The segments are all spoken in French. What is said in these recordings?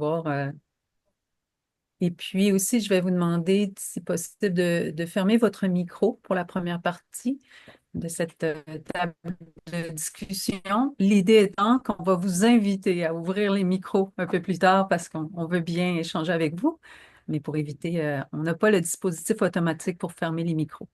voir. Et puis aussi, je vais vous demander, si possible, de fermer votre micro pour la première partie de cette table de discussion. L'idée étant qu'on va vous inviter à ouvrir les micros un peu plus tard parce qu'on veut bien échanger avec vous, mais pour éviter, on n'a pas le dispositif automatique pour fermer les micros.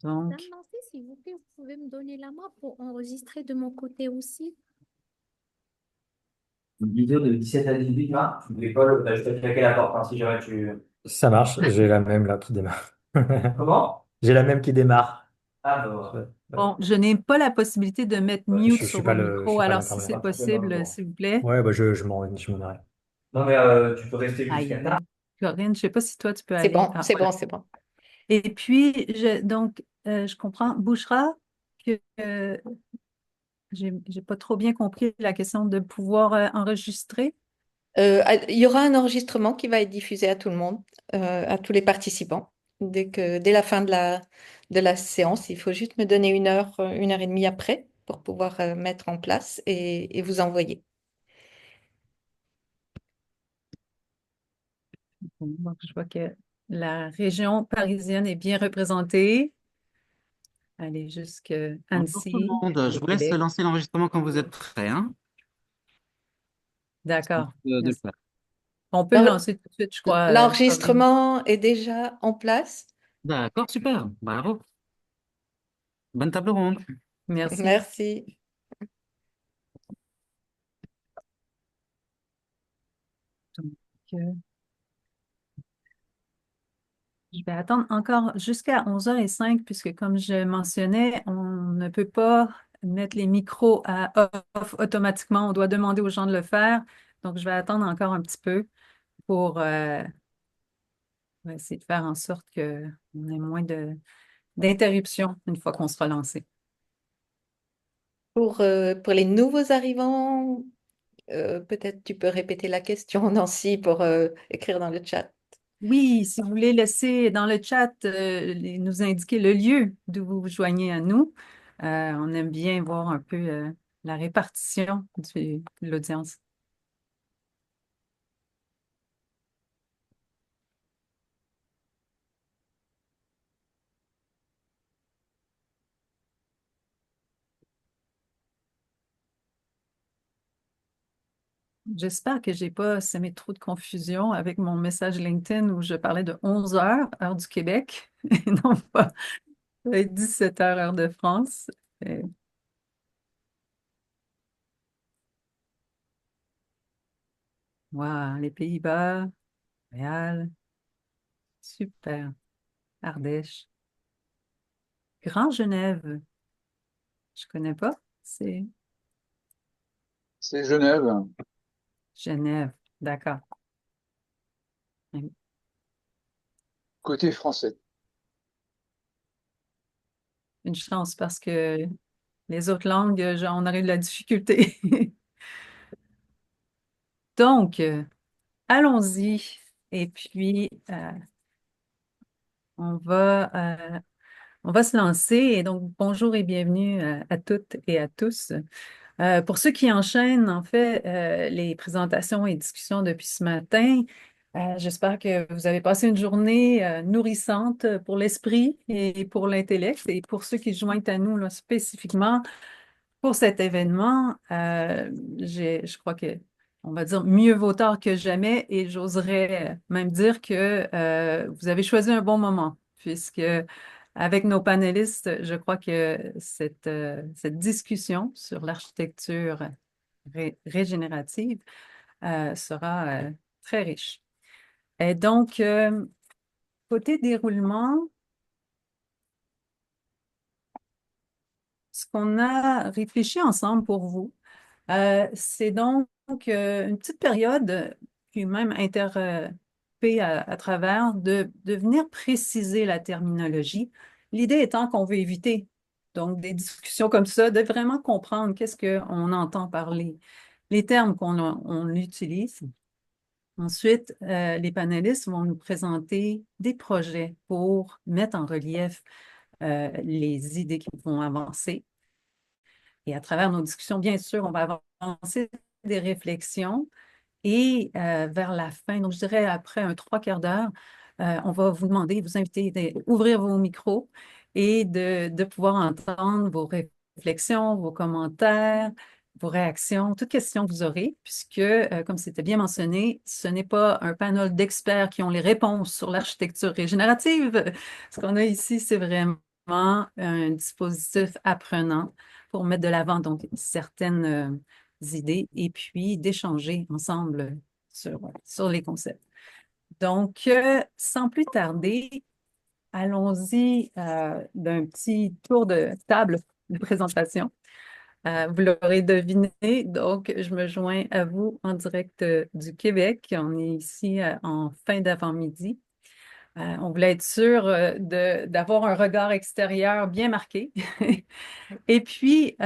Madame Donc, Nancy, s'il vous plaît, vous pouvez me donner la main pour enregistrer de mon côté aussi. Une vidéo de 17 à 18 là, l'école, je peux claquer la porte hein, si jamais tu. Ça marche, j'ai la même là qui démarre. Comment? J'ai la même qui démarre. Ah, bah, voilà. bon, je n'ai pas la possibilité de mettre mute Je sur suis vos pas je micros, suis pas alors si c'est l'intermédiaire. possible, s'il vous plaît. Ouais, bah je m'en arrête. Non, mais tu peux rester Aïe, jusqu'à aïe, tard. aïe. Corinne, je ne sais pas si toi, tu peux C'est aller. bon, Ah, c'est voilà. bon, c'est bon. Et puis, je comprends, Bouchra, que j'ai pas trop bien compris la question de pouvoir enregistrer. Il y aura un enregistrement qui va être diffusé à tout le monde, à tous les participants. Dès la fin de la séance, il faut juste me donner une heure et demie après pour pouvoir mettre en place et vous envoyer. Bon, donc, je vois que la région parisienne est bien représentée. Allez, jusque Bonjour tout le Annecy, monde, je au vous laisse Québec. lancer l'enregistrement quand vous êtes prêts, hein. C'est à D'accord. vous de le Merci. faire. On peut le L'en- lancer tout de suite, je crois, Corinne. L'enregistrement est déjà en place. D'accord, super, bravo. Bonne table ronde. Merci. Merci. Donc, euh, je vais attendre encore jusqu'à 11h05 puisque comme je mentionnais, on ne peut pas mettre les micros à off automatiquement. On doit demander aux gens de le faire. Donc, je vais attendre encore un petit peu pour essayer de faire en sorte qu'on ait moins d'interruptions une fois qu'on sera lancé. Pour les nouveaux arrivants, peut-être tu peux répéter la question, Nancy, pour écrire dans le chat. Oui, si vous voulez laisser dans le chat nous indiquer le lieu d'où vous vous joignez à nous, on aime bien voir un peu la répartition de l'audience. J'espère que j'ai pas semé trop de confusion avec mon message LinkedIn où je parlais de 11h, heure du Québec, et non pas 17h, heure de France. Euh, Wow, les Pays-Bas, Montréal, super. Ardèche, Grand Genève, je connais pas, c'est C'est Genève. Genève, d'accord. Côté français. Une chance parce que les autres langues, on aurait de la difficulté. Donc, allons-y. Et puis, on va, on va se lancer. Et donc, bonjour et bienvenue à toutes et à tous. Pour ceux qui enchaînent, en fait, les présentations et discussions depuis ce matin, j'espère que vous avez passé une journée nourrissante pour l'esprit et pour l'intellect. Et pour ceux qui se joignent à nous là, spécifiquement pour cet événement, je crois que on va dire mieux vaut tard que jamais et j'oserais même dire que vous avez choisi un bon moment puisque avec nos panélistes, je crois que cette discussion sur l'architecture régénérative sera très riche. Et donc, côté déroulement, ce qu'on a réfléchi ensemble pour vous, c'est donc une petite période, puis même interrompue à travers, de venir préciser la terminologie. L'idée étant qu'on veut éviter donc des discussions comme ça, de vraiment comprendre qu'est-ce qu'on entend par les termes on utilise. Ensuite, les panélistes vont nous présenter des projets pour mettre en relief les idées qui vont avancer. Et à travers nos discussions, bien sûr, on va avancer des réflexions et vers la fin, donc je dirais après un trois quarts d'heure, on va vous demander, vous inviter d'ouvrir vos micros et de pouvoir entendre vos réflexions, vos commentaires, vos réactions, toutes questions que vous aurez, puisque, comme c'était bien mentionné, ce n'est pas un panel d'experts qui ont les réponses sur l'architecture régénérative. Ce qu'on a ici, c'est vraiment un dispositif apprenant pour mettre de l'avant donc certaines idées et puis d'échanger ensemble sur les concepts. Donc, sans plus tarder, allons-y d'un petit tour de table de présentation. Vous l'aurez deviné, donc je me joins à vous en direct du Québec. On est ici en fin d'avant-midi. On voulait être sûr d'avoir un regard extérieur bien marqué. Et puis,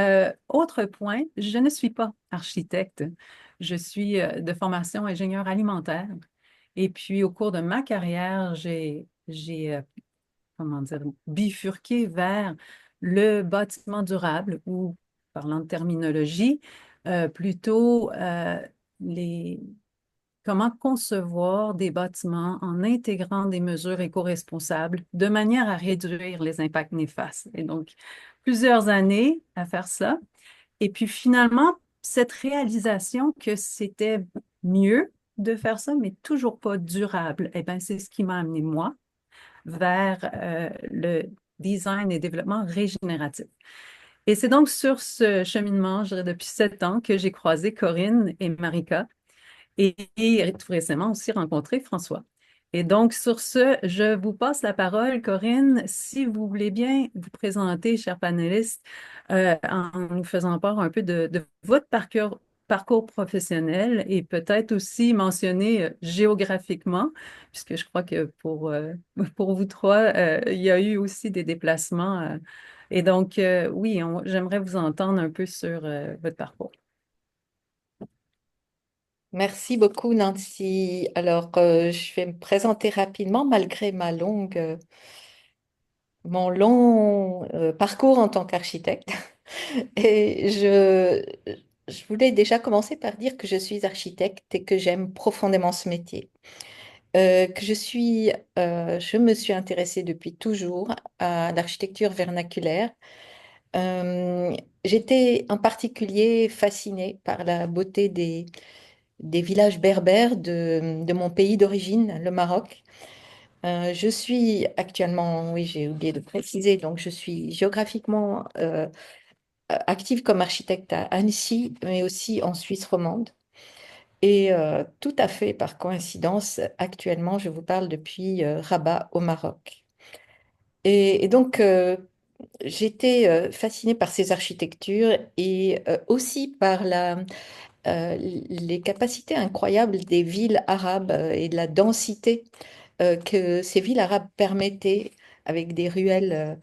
autre point, je ne suis pas architecte. Je suis de formation ingénieur alimentaire. Et puis, au cours de ma carrière, j'ai comment dire, bifurqué vers le bâtiment durable ou, parlant de terminologie, plutôt les, comment concevoir des bâtiments en intégrant des mesures éco-responsables de manière à réduire les impacts néfastes. Et donc, plusieurs années à faire ça. Et puis finalement, cette réalisation que c'était mieux de faire ça, mais toujours pas durable, eh bien, c'est ce qui m'a amené, moi, vers le design et développement régénératif. Et c'est donc sur ce cheminement, je dirais depuis 7 ans, que j'ai croisé Corinne et Marika et tout récemment aussi rencontré François. Et donc, sur ce, je vous passe la parole, Corinne, si vous voulez bien vous présenter, chers panélistes, en nous faisant part un peu de votre parcours professionnel et peut-être aussi mentionner géographiquement, puisque je crois que pour vous trois, il y a eu aussi des déplacements. Et donc, oui, j'aimerais vous entendre un peu sur votre parcours. Merci beaucoup, Nancy. Alors, je vais me présenter rapidement, malgré mon long parcours en tant qu'architecte. Et je voulais déjà commencer par dire que je suis architecte et que j'aime profondément ce métier. Je me suis intéressée depuis toujours à l'architecture vernaculaire. Euh, J'étais en particulier fascinée par la beauté des villages berbères de mon pays d'origine, le Maroc. Je suis actuellement, oui, j'ai oublié de préciser, donc je suis géographiquement active comme architecte à Annecy, mais aussi en Suisse romande. Et tout à fait par coïncidence, actuellement, je vous parle depuis Rabat au Maroc. Et donc, j'étais fascinée par ces architectures et aussi par les capacités incroyables des villes arabes et de la densité que ces villes arabes permettaient avec des ruelles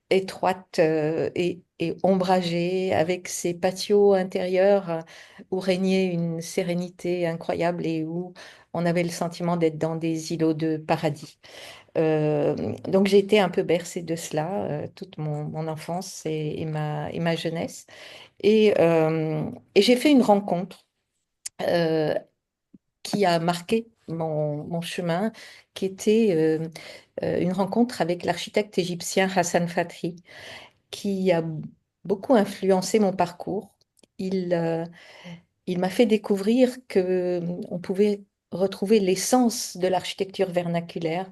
étroites et ombragées, avec ces patios intérieurs où régnait une sérénité incroyable et où on avait le sentiment d'être dans des îlots de paradis. Donc j'ai été un peu bercée de cela toute mon enfance et ma jeunesse. Et j'ai fait une rencontre euh, qui a marqué mon chemin, qui était une rencontre avec l'architecte égyptien Hassan Fathi, qui a beaucoup influencé mon parcours. Il, euh, il m'a fait découvrir que on pouvait retrouver l'essence de l'architecture vernaculaire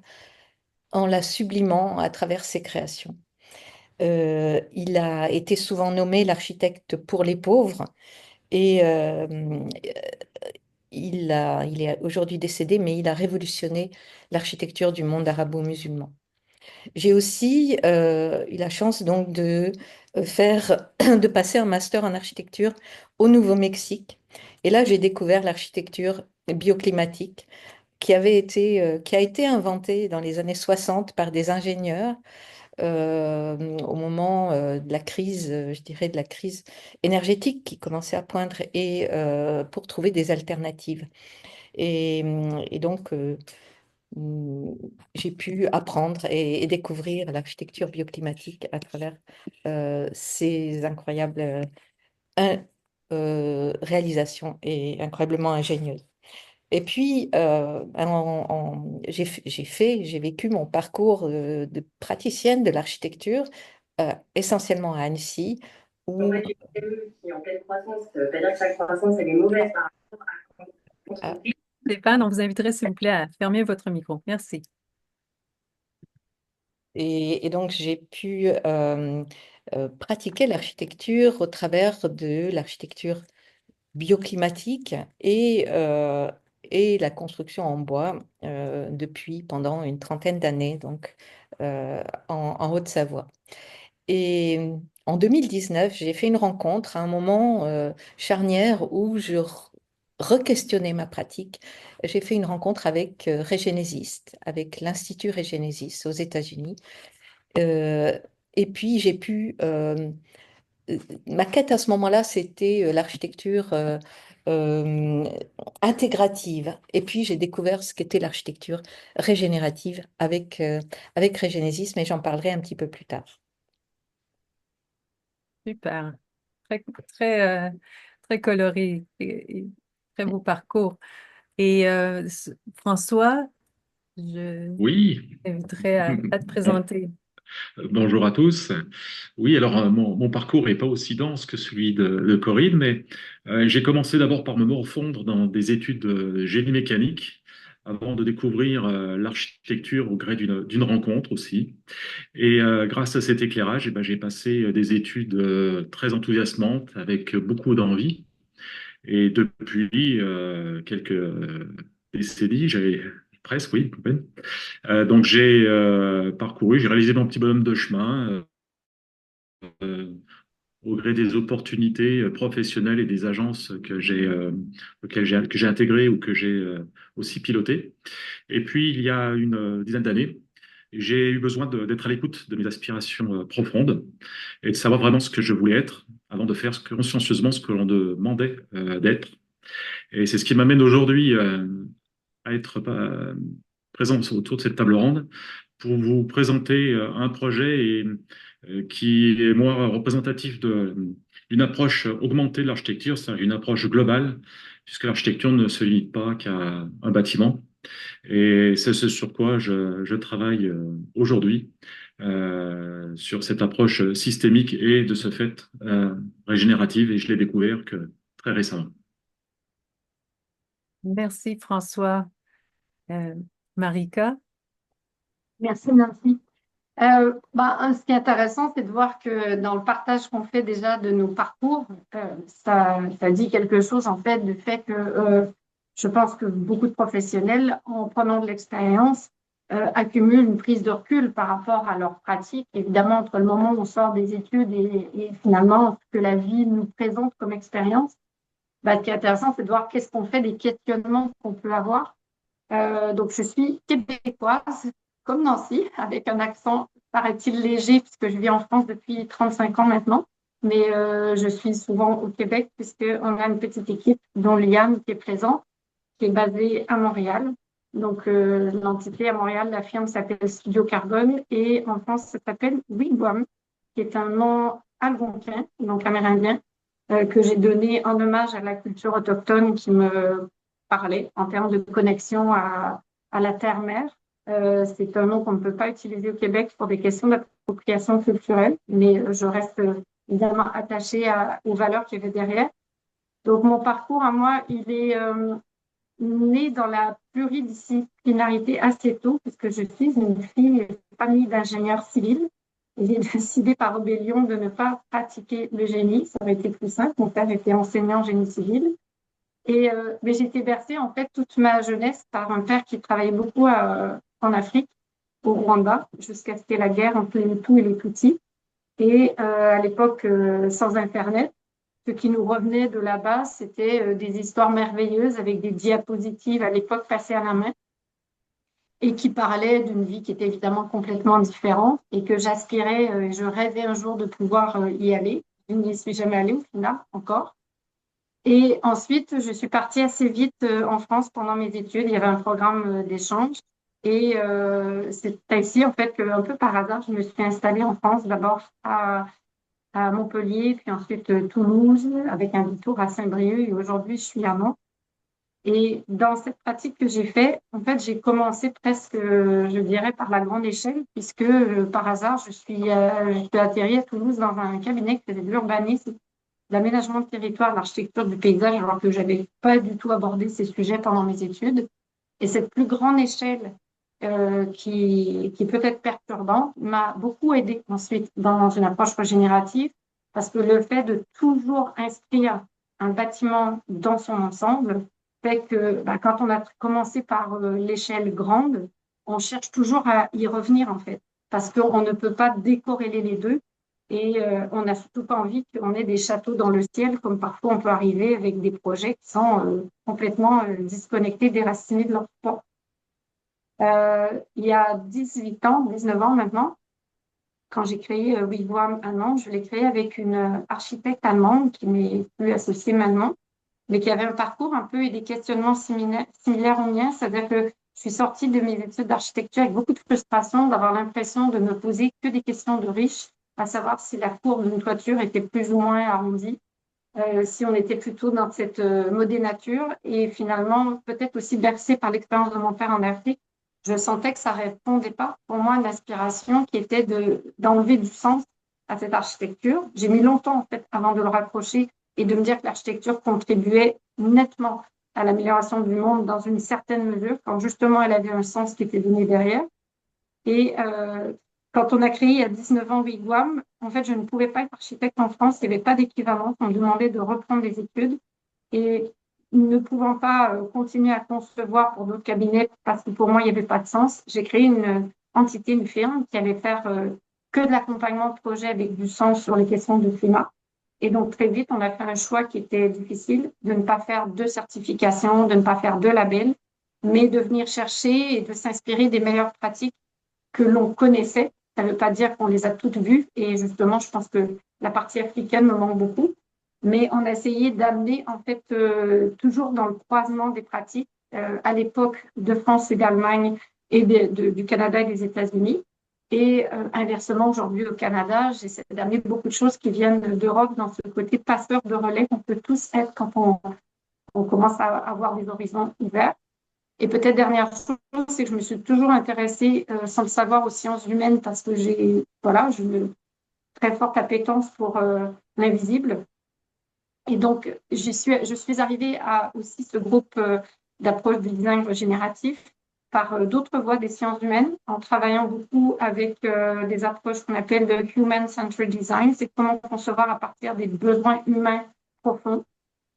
en la sublimant à travers ses créations. Il a été souvent nommé l'architecte pour les pauvres et il est aujourd'hui décédé, mais il a révolutionné l'architecture du monde arabo-musulman. J'ai aussi eu la chance donc de passer un master en architecture au Nouveau-Mexique. Et là, j'ai découvert l'architecture bioclimatique qui a été inventée dans les années 60 par des ingénieurs au moment de la crise, je dirais de la crise énergétique qui commençait à poindre et pour trouver des alternatives. Et donc, hum, j'ai pu apprendre et découvrir l'architecture bioclimatique à travers ces incroyables un- réalisations et incroyablement ingénieuses. Et puis, j'ai vécu mon parcours de praticienne de l'architecture, essentiellement à Annecy, En où fait, une PME qui est en pleine croissance, ça veut pas dire que chaque croissance, elle est mauvaise par rapport à une euh, entreprise. Stéphane, on vous inviterait, s'il vous plaît, à fermer votre micro. Merci. et donc j'ai pu pratiquer l'architecture au travers de l'architecture bioclimatique et la construction en bois depuis pendant une trentaine d'années, donc en Haute-Savoie. Et en 2019, j'ai fait une rencontre à un moment charnière où re-questionnais ma pratique. J'ai fait une rencontre avec Regenesis, avec l'Institut Regenesis aux États-Unis. Euh, et puis j'ai pu ma quête à ce moment-là, c'était l'architecture euh, intégrative. Et puis, j'ai découvert ce qu'était l'architecture régénérative avec Regenesis, mais j'en parlerai un petit peu plus tard. Super. Très, très, très coloré et très beau parcours. Et François, je Oui, t'inviterai à te présenter. bonjour à tous. Oui, alors mon parcours n'est pas aussi dense que celui de Corinne, mais j'ai commencé d'abord par me morfondre dans des études de génie mécanique avant de découvrir l'architecture au gré d'une rencontre aussi. Et grâce à cet éclairage, eh ben, j'ai passé des études très enthousiasmantes avec beaucoup d'envie. Et depuis quelques décennies, j'ai presque, oui, à peine. Donc j'ai parcouru, j'ai réalisé mon petit bonhomme de chemin euh, au gré des opportunités professionnelles et des agences que j'ai intégrées ou que j'ai aussi pilotées. Et puis il y a une dizaine d'années, j'ai eu besoin d'être à l'écoute de mes aspirations profondes et de savoir vraiment ce que je voulais être avant de faire consciencieusement ce que l'on demandait d'être. Et c'est ce qui m'amène aujourd'hui à être présent autour de cette table ronde pour vous présenter un projet qui est, moi, représentatif d'une approche augmentée de l'architecture, c'est-à-dire une approche globale, puisque l'architecture ne se limite pas qu'à un bâtiment. Et c'est ce sur quoi je travaille aujourd'hui, sur cette approche systémique et de ce fait régénérative, et je l'ai découvert que très récemment. Merci, François. Euh, Marika? Merci Nancy. Ce qui est intéressant, c'est de voir que dans le partage qu'on fait déjà de nos parcours, ça dit quelque chose en fait du fait que je pense que beaucoup de professionnels, en prenant de l'expérience, accumulent une prise de recul par rapport à leur pratique. Évidemment, entre le moment où on sort des études et finalement ce que la vie nous présente comme expérience, ce qui est intéressant, c'est de voir qu'est-ce qu'on fait des questionnements qu'on peut avoir. Donc, je suis québécoise, comme Nancy, avec un accent, paraît-il, léger, puisque je vis en France depuis 35 ans maintenant. Mais je suis souvent au Québec, puisqu'on a une petite équipe, dont Liane, qui est présente, qui est basée à Montréal. Donc, l'entité à Montréal, la firme s'appelle Studio Carbone, et en France, ça s'appelle Wigwam, qui est un nom algonquin, donc amérindien, que j'ai donné en hommage à la culture autochtone qui me parlait en termes de connexion à la terre-mère. C'est un nom qu'on ne peut pas utiliser au Québec pour des questions d'appropriation culturelle, mais je reste évidemment attachée aux valeurs qu'il y avait derrière. Donc, mon parcours à moi, il est né dans la pluridisciplinarité assez tôt, puisque je suis une fille, famille d'ingénieurs civils. J'ai décidé par rébellion de ne pas pratiquer le génie. Ça aurait été plus simple. Mon père était enseignant en génie civil. Mais j'ai été bercée en fait toute ma jeunesse par un père qui travaillait beaucoup en Afrique, au Rwanda, jusqu'à ce qu'il y ait la guerre entre les Hutus et les Tutsis. Et à l'époque, sans Internet, ce qui nous revenait de là-bas, c'était des histoires merveilleuses avec des diapositives à l'époque passées à la main et qui parlaient d'une vie qui était évidemment complètement différente et que j'aspirais, je rêvais un jour de pouvoir y aller. Je n'y suis jamais allée au final encore. Et ensuite, je suis partie assez vite en France pendant mes études. Il y avait un programme d'échange. Et c'est ainsi, en fait, qu'un peu par hasard, je me suis installée en France, d'abord à Montpellier, puis ensuite Toulouse, avec un détour à Saint-Brieuc. Et aujourd'hui, je suis à Nantes. Et dans cette pratique que j'ai fait, en fait, j'ai commencé presque, je dirais, par la grande échelle, puisque par hasard, je suis atterrie à Toulouse dans un cabinet qui faisait de l'urbanisme, de l'aménagement de territoire, de l'architecture du paysage, alors que j'avais pas du tout abordé ces sujets pendant mes études. Et cette plus grande échelle, qui peut être perturbante, m'a beaucoup aidée ensuite dans une approche régénérative, parce que le fait de toujours inscrire un bâtiment dans son ensemble fait que bah, quand on a commencé par l'échelle grande, on cherche toujours à y revenir en fait, parce qu'on ne peut pas décorréler les deux. Et on n'a surtout pas envie qu'on ait des châteaux dans le ciel, comme parfois on peut arriver avec des projets qui sont complètement disconnectés, déracinés de leur support. Il y a 18 ans, 19 ans maintenant, quand j'ai créé Wigwam à Nantes, je l'ai créé avec une architecte allemande qui n'est plus associée maintenant, mais qui avait un parcours un peu et des questionnements similaires aux miens. C'est-à-dire que je suis sortie de mes études d'architecture avec beaucoup de frustration d'avoir l'impression de me poser que des questions de riches, à savoir si la cour d'une toiture était plus ou moins arrondie, si on était plutôt dans cette modénature et finalement peut-être aussi bercé par l'expérience de mon père en Afrique, je sentais que ça répondait pas pour moi à l'aspiration qui était d'enlever du sens à cette architecture. J'ai mis longtemps en fait avant de le raccrocher et de me dire que l'architecture contribuait nettement à l'amélioration du monde dans une certaine mesure, quand justement elle avait un sens qui était donné derrière. Et quand on a créé il y a 19 ans Wigwam, en fait, je ne pouvais pas être architecte en France, il n'y avait pas d'équivalent. On me demandait de reprendre des études. Et ne pouvant pas continuer à concevoir pour d'autres cabinets, parce que pour moi, il n'y avait pas de sens, j'ai créé une entité, une firme qui allait faire que de l'accompagnement de projets avec du sens sur les questions de climat. Et donc, très vite, on a fait un choix qui était difficile, de ne pas faire de certification, de ne pas faire de label, mais de venir chercher et de s'inspirer des meilleures pratiques que l'on connaissait. Ça ne veut pas dire qu'on les a toutes vues. Et justement, je pense que la partie africaine me manque beaucoup. Mais on a essayé d'amener, en fait, toujours dans le croisement des pratiques, à l'époque de France et d'Allemagne et du Canada et des États-Unis. Et inversement, aujourd'hui au Canada, j'essaie d'amener beaucoup de choses qui viennent d'Europe dans ce côté passeur de relais qu'on peut tous être quand on commence à avoir des horizons ouverts. Et peut-être dernière chose, c'est que je me suis toujours intéressée, sans le savoir, aux sciences humaines parce que voilà, j'ai une très forte appétence pour l'invisible. Et donc, je suis arrivée à aussi ce groupe d'approche du design régénératif par d'autres voies des sciences humaines, en travaillant beaucoup avec des approches qu'on appelle le human-centered design, c'est comment concevoir à partir des besoins humains profonds,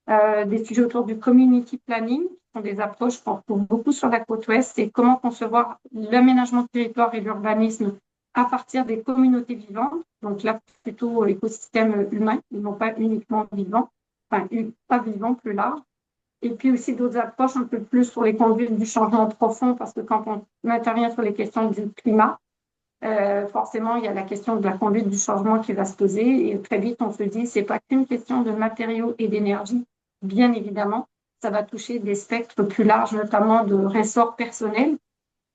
des sujets autour du community planning, qui sont des approches qu'on retrouve beaucoup sur la côte ouest, c'est comment concevoir l'aménagement de territoire et l'urbanisme à partir des communautés vivantes, donc là plutôt écosystème humain, non pas uniquement vivant, enfin pas vivant plus large. Et puis aussi d'autres approches un peu plus sur les conduites du changement profond, parce que quand on intervient sur les questions du climat, forcément, il y a la question de la conduite du changement qui va se poser. Et très vite, on se dit, c'est pas qu'une question de matériaux et d'énergie. Bien évidemment, ça va toucher des spectres plus larges, notamment de ressorts personnels,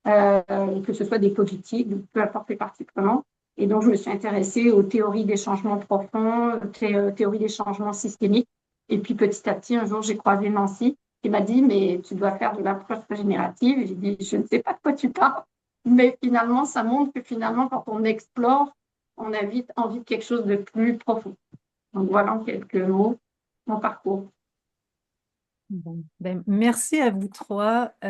que ce soit des politiques, peu importe les parties prenantes. Et donc, je me suis intéressée aux théories des changements profonds, théories des changements systémiques. Et puis, petit à petit, un jour, j'ai croisé Nancy qui m'a dit, mais tu dois faire de l'approche régénérative. Et j'ai dit, je ne sais pas de quoi tu parles. Mais finalement, ça montre que finalement, quand on explore, on a vite envie de quelque chose de plus profond. Donc, voilà en quelques mots mon parcours. Bon, ben, merci à vous trois. Ça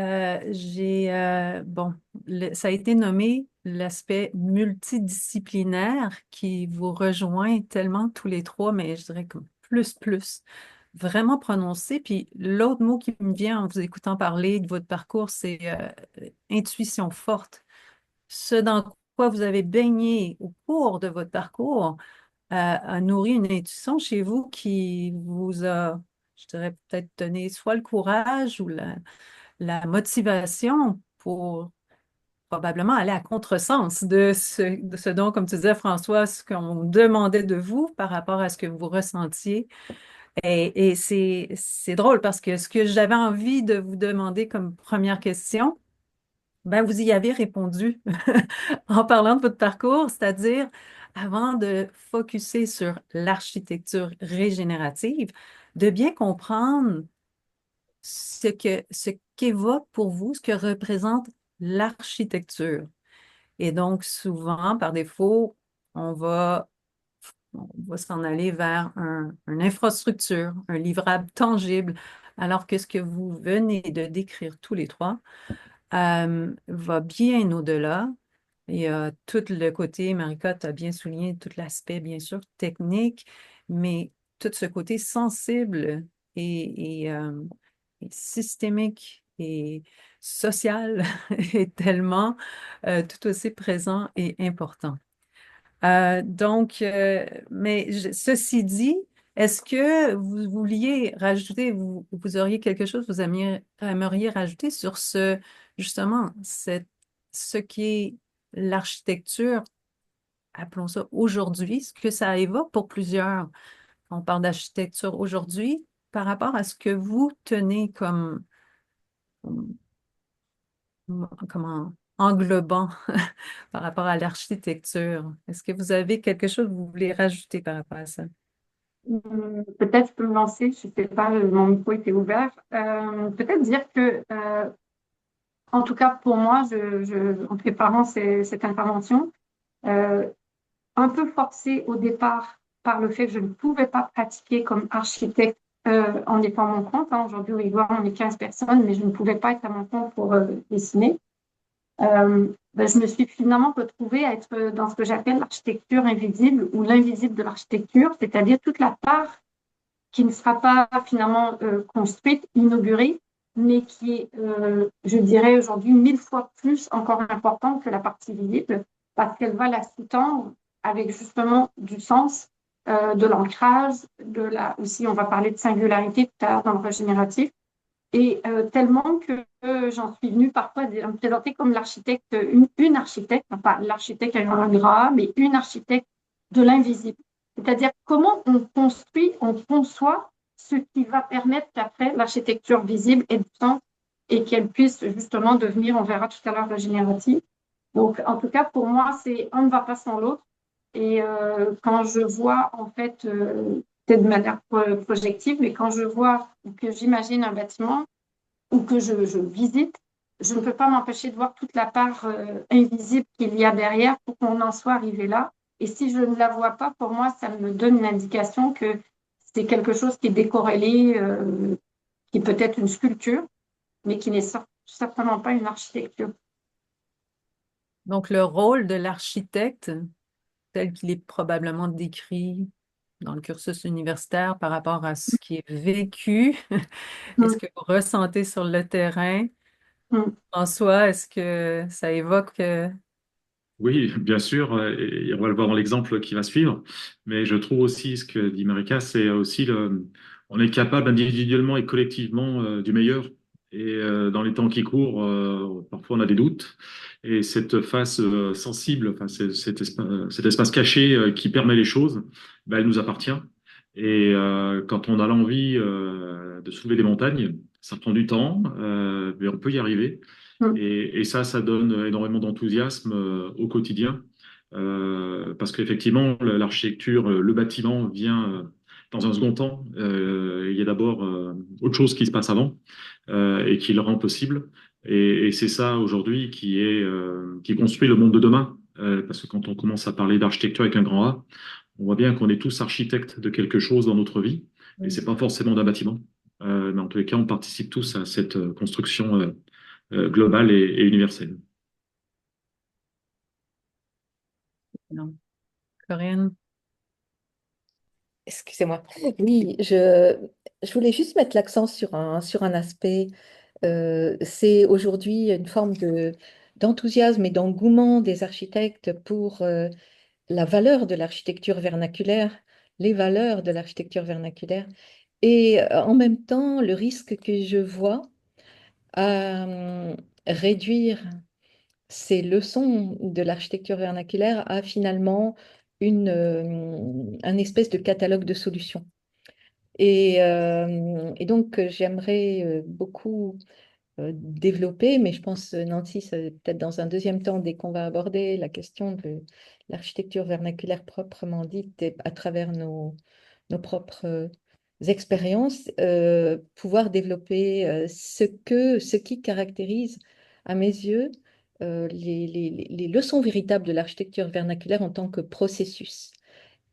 a été nommé l'aspect multidisciplinaire qui vous rejoint tellement tous les trois, mais je dirais que plus, vraiment prononcé. Puis l'autre mot qui me vient en vous écoutant parler de votre parcours, c'est intuition forte. Ce dans quoi vous avez baigné au cours de votre parcours a nourri une intuition chez vous qui vous a, je dirais, peut-être donné soit le courage ou la motivation pour probablement aller à contresens de ce dont, comme tu disais, François, ce qu'on demandait de vous par rapport à ce que vous ressentiez. Et c'est drôle parce que ce que j'avais envie de vous demander comme première question, ben vous y avez répondu en parlant de votre parcours, c'est-à-dire avant de focuser sur l'architecture régénérative, de bien comprendre ce qu'évoque pour vous, ce que représente l'architecture. Et donc, souvent, par défaut, on va, on va s'en aller vers une infrastructure, un livrable tangible, alors que ce que vous venez de décrire tous les trois va bien au-delà. Il y a tout le côté, Marika, tu as bien souligné tout l'aspect, bien sûr, technique, mais tout ce côté sensible et systémique et social est tellement tout aussi présent et important. Mais ceci dit, est-ce que vous vouliez rajouter, vous auriez quelque chose, vous aimeriez rajouter sur justement, ce qui est l'architecture, appelons ça aujourd'hui, ce que ça évoque pour plusieurs. On parle d'architecture aujourd'hui par rapport à ce que vous tenez comment, englobant par rapport à l'architecture. Est-ce que vous avez quelque chose que vous voulez rajouter par rapport à ça? Peut-être je peux me lancer, je ne sais pas, mon micro était ouvert. Peut-être dire que, en tout cas pour moi, en préparant cette intervention, euh, un peu forcée au départ par le fait que je ne pouvais pas pratiquer comme architecte en étant à mon compte. Hein. Aujourd'hui, au Ivoire, on est 15 personnes, mais je ne pouvais pas être à mon compte pour dessiner. Je me suis finalement retrouvée à être dans ce que j'appelle l'architecture invisible ou l'invisible de l'architecture, c'est-à-dire toute la part qui ne sera pas finalement construite, inaugurée, mais qui est, je dirais aujourd'hui, 1000 fois plus encore importante que la partie visible, parce qu'elle va la sous-tendre avec justement du sens, de l'ancrage, aussi on va parler de singularité tout à l'heure dans le régénératif, et tellement que j'en suis venue parfois à me présenter comme l'architecte, une architecte, non pas l'architecte avec un gras, mais une architecte de l'invisible. C'est-à-dire comment on construit, on conçoit ce qui va permettre qu'après l'architecture visible ait du sens et qu'elle puisse justement devenir, on verra tout à l'heure, régénérative. Donc, en tout cas, pour moi, c'est un ne va pas sans l'autre. Et quand je vois, en fait, peut-être de manière projective, mais quand je vois ou que j'imagine un bâtiment ou que je visite, je ne peux pas m'empêcher de voir toute la part invisible qu'il y a derrière pour qu'on en soit arrivé là. Et si je ne la vois pas, pour moi, ça me donne une indication que c'est quelque chose qui est décorrélé, qui peut être une sculpture, mais qui n'est certainement pas une architecture. Donc, le rôle de l'architecte, tel qu'il est probablement décrit dans le cursus universitaire par rapport à ce qui est vécu et ce Mm, que vous ressentez sur le terrain, mm, en soi, est-ce que ça évoque... Oui, bien sûr, et on va le voir dans l'exemple qui va suivre. Mais je trouve aussi ce que dit Marika, c'est aussi on est capable individuellement et collectivement du meilleur. Et dans les temps qui courent, parfois on a des doutes. Et cette face sensible, enfin, cet espace caché qui permet les choses, ben, elle nous appartient. Et quand on a l'envie de soulever des montagnes, ça prend du temps, mais on peut y arriver. mm. Et ça donne énormément d'enthousiasme au quotidien, parce qu'effectivement, l'architecture, le bâtiment vient dans un second temps. Il y a d'abord autre chose qui se passe avant et qui le rend possible. Et c'est ça aujourd'hui qui construit le monde de demain. Parce que quand on commence à parler d'architecture avec un grand A, on voit bien qu'on est tous architectes de quelque chose dans notre vie, et c'est pas forcément d'un bâtiment. Mais en tous les cas, on participe tous à cette construction globale et universelle. Non. Corinne? Excusez-moi. Oui, je voulais juste mettre l'accent sur un aspect. C'est aujourd'hui une forme d'enthousiasme et d'engouement des architectes pour la valeur de l'architecture vernaculaire, les valeurs de l'architecture vernaculaire, et en même temps le risque que je vois à réduire ces leçons de l'architecture vernaculaire à finalement un espèce de catalogue de solutions. Et donc, j'aimerais beaucoup développer, mais je pense, Nancy, c'est peut-être dans un deuxième temps, dès qu'on va aborder la question de l'architecture vernaculaire proprement dite, et à travers nos propres expériences, pouvoir développer ce qui caractérise, à mes yeux, les leçons véritables de l'architecture vernaculaire en tant que processus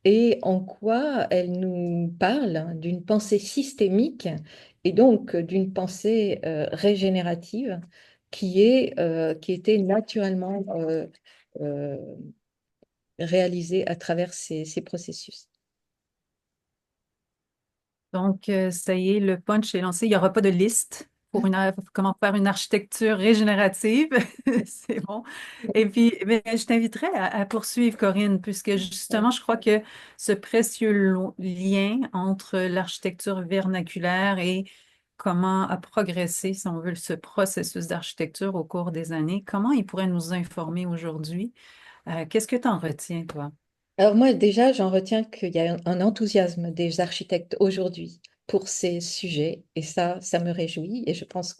et en quoi elle nous parle d'une pensée systémique et donc d'une pensée régénérative qui était naturellement euh, réalisée à travers ces processus. Donc, ça y est, le punch est lancé. Il n'y aura pas de liste pour comment faire une architecture régénérative. C'est bon. Et puis, mais je t'inviterais à poursuivre, Corinne, puisque justement, je crois que ce précieux lien entre l'architecture vernaculaire et comment a progressé, si on veut, ce processus d'architecture au cours des années, comment il pourrait nous informer aujourd'hui? Qu'est-ce que tu en retiens, toi? Alors moi, déjà, j'en retiens qu'il y a un enthousiasme des architectes aujourd'hui pour ces sujets, et ça me réjouit, et je pense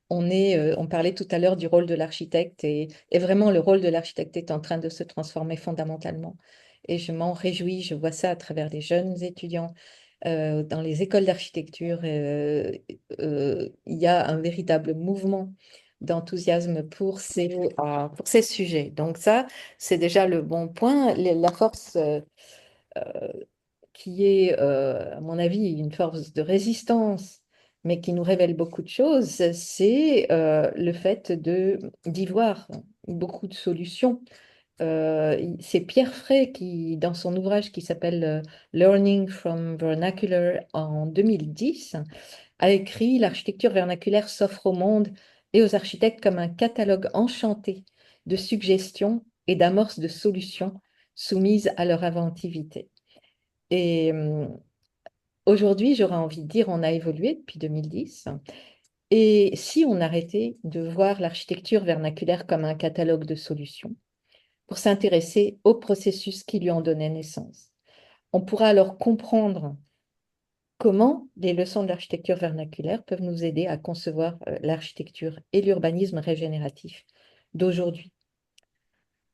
on parlait tout à l'heure du rôle de l'architecte, et vraiment le rôle de l'architecte est en train de se transformer fondamentalement. Et je m'en réjouis, je vois ça à travers les jeunes étudiants dans les écoles d'architecture. Il y a un véritable mouvement d'enthousiasme pour ces sujets. Donc ça, c'est déjà le bon point. La force qui est, à mon avis, une force de résistance, mais qui nous révèle beaucoup de choses, c'est le fait d'y voir beaucoup de solutions. C'est Pierre Frey qui, dans son ouvrage qui s'appelle Learning from Vernacular en 2010, a écrit «L'architecture vernaculaire s'offre au monde et aux architectes comme un catalogue enchanté de suggestions et d'amorces de solutions soumises à leur inventivité». Et aujourd'hui, j'aurais envie de dire, on a évolué depuis 2010. Et si on arrêtait de voir l'architecture vernaculaire comme un catalogue de solutions pour s'intéresser au processus qui lui en donnait naissance, on pourra alors comprendre comment les leçons de l'architecture vernaculaire peuvent nous aider à concevoir l'architecture et l'urbanisme régénératif d'aujourd'hui.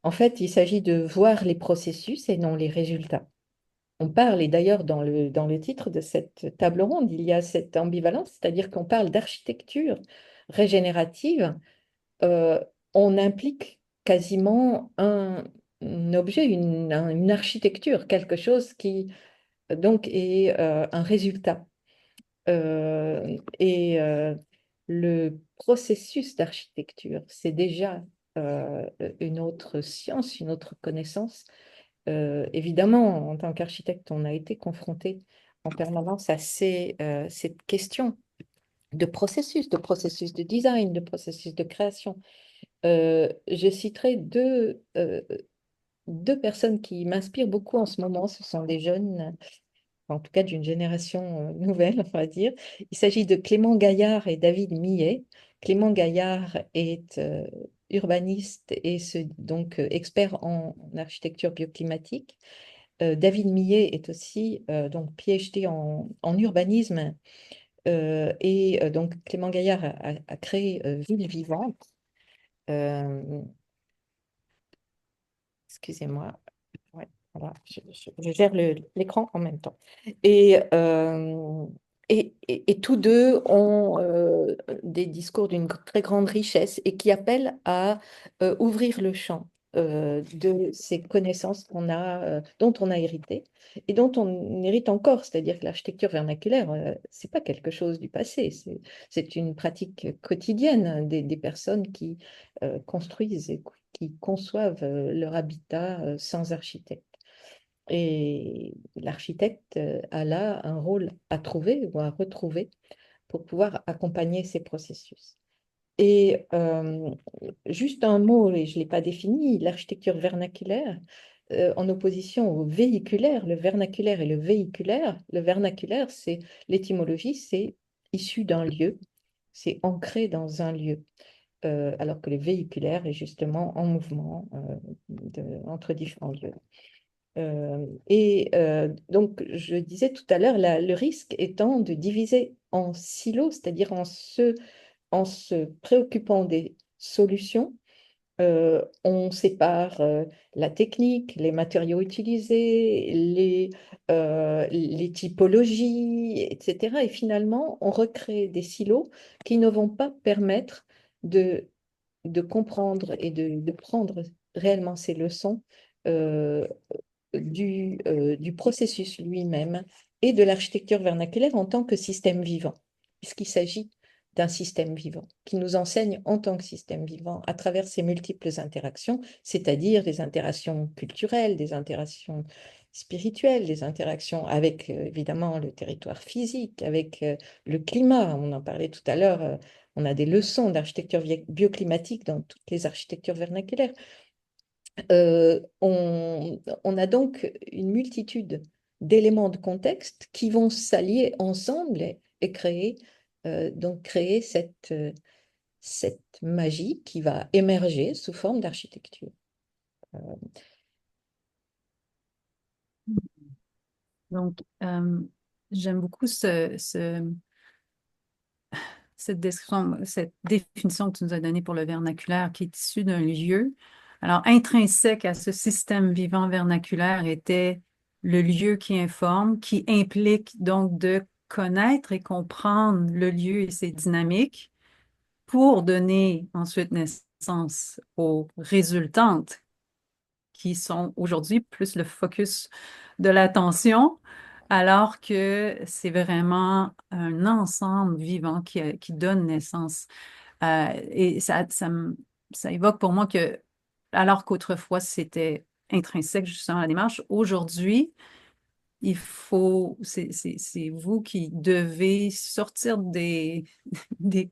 En fait, il s'agit de voir les processus et non les résultats. On parle, et d'ailleurs dans le titre de cette table ronde, il y a cette ambivalence, c'est-à-dire qu'on parle d'architecture régénérative, euh, on implique quasiment un objet, une architecture, quelque chose qui donc est un résultat. Et le processus d'architecture, c'est déjà une autre science, une autre connaissance. Évidemment, en tant qu'architecte, on a été confronté en permanence à cette question de processus de design, de processus de création. Je citerai deux personnes qui m'inspirent beaucoup en ce moment. Ce sont des jeunes, en tout cas d'une génération nouvelle, on va dire. Il s'agit de Clément Gaillard et David Millet. Clément Gaillard est urbaniste et donc expert en architecture bioclimatique. David Millet est aussi donc PhD en urbanisme et donc Clément Gaillard a créé Ville Vivante. Euh, Excusez-moi. Ouais, voilà, je gère l'écran en même temps. Et, et tous deux ont des discours d'une très grande richesse et qui appellent à ouvrir le champ de ces connaissances dont on a hérité et dont on hérite encore. C'est-à-dire que l'architecture vernaculaire, c'est pas quelque chose du passé, c'est une pratique quotidienne des personnes qui construisent et qui conçoivent leur habitat sans architecte. Et l'architecte a là un rôle à trouver ou à retrouver pour pouvoir accompagner ces processus. Et juste un mot, et je ne l'ai pas défini, l'architecture vernaculaire, en opposition au véhiculaire, le vernaculaire et le véhiculaire. Le vernaculaire, c'est l'étymologie, c'est issu d'un lieu, c'est ancré dans un lieu. Alors que le véhiculaire est justement en mouvement entre différents lieux. Donc, je disais tout à l'heure, le risque étant de diviser en silos, c'est-à-dire en se préoccupant des solutions, on sépare la technique, les matériaux utilisés, les typologies, etc. Et finalement, on recrée des silos qui ne vont pas permettre de comprendre et de prendre réellement ces leçons euh, du processus lui-même et de l'architecture vernaculaire en tant que système vivant, puisqu'il s'agit d'un système vivant qui nous enseigne en tant que système vivant à travers ses multiples interactions, c'est-à-dire des interactions culturelles, des interactions spirituelles, des interactions avec évidemment le territoire physique, avec le climat. On en parlait tout à l'heure, on a des leçons d'architecture bioclimatique dans toutes les architectures vernaculaires. On a donc une multitude d'éléments de contexte qui vont s'allier ensemble et créer cette magie qui va émerger sous forme d'architecture. Donc, j'aime beaucoup cette description, cette définition que tu nous as donnée pour le vernaculaire qui est issue d'un lieu. Alors, intrinsèque à ce système vivant vernaculaire était le lieu qui informe, qui implique donc de connaître et comprendre le lieu et ses dynamiques pour donner ensuite naissance aux résultantes qui sont aujourd'hui plus le focus de l'attention, alors que c'est vraiment un ensemble vivant qui donne naissance. Et ça évoque pour moi que, alors qu'autrefois c'était intrinsèque justement à la démarche, aujourd'hui, c'est vous qui devez sortir des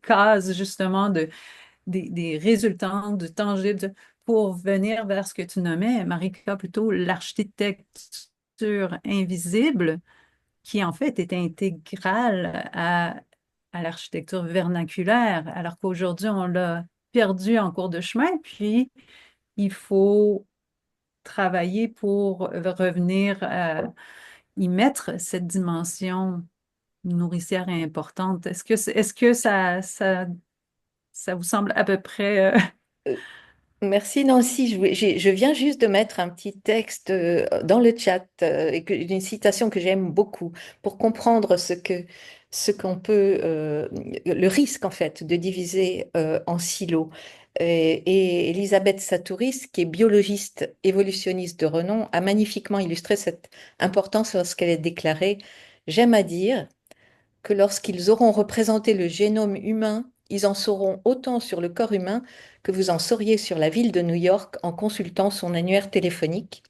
cases justement des résultats de tangibles pour venir vers ce que tu nommais, Marika, plutôt l'architecture invisible, qui en fait est intégrale à l'architecture vernaculaire, alors qu'aujourd'hui, on l'a perdu en cours de chemin, puis il faut travailler pour revenir y mettre cette dimension nourricière et importante. Est-ce que ça vous semble à peu près... Merci Nancy. Je viens juste de mettre un petit texte dans le chat, une citation que j'aime beaucoup pour comprendre le risque en fait de diviser en silos. Et Elisabeth Sattouris, qui est biologiste évolutionniste de renom, a magnifiquement illustré cette importance lorsqu'elle est déclarée: «J'aime à dire que lorsqu'ils auront représenté le génome humain, ils en sauront autant sur le corps humain que vous en sauriez sur la ville de New York en consultant son annuaire téléphonique,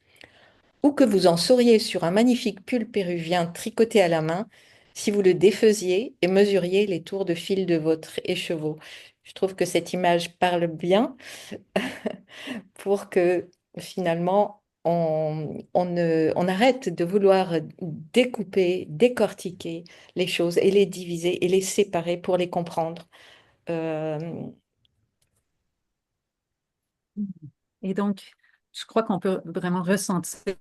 ou que vous en sauriez sur un magnifique pull péruvien tricoté à la main si vous le défaisiez et mesuriez les tours de fil de votre écheveau.» Je trouve que cette image parle bien pour que finalement on arrête de vouloir découper, décortiquer les choses et les diviser et les séparer pour les comprendre. Et donc, je crois qu'on peut vraiment ressentir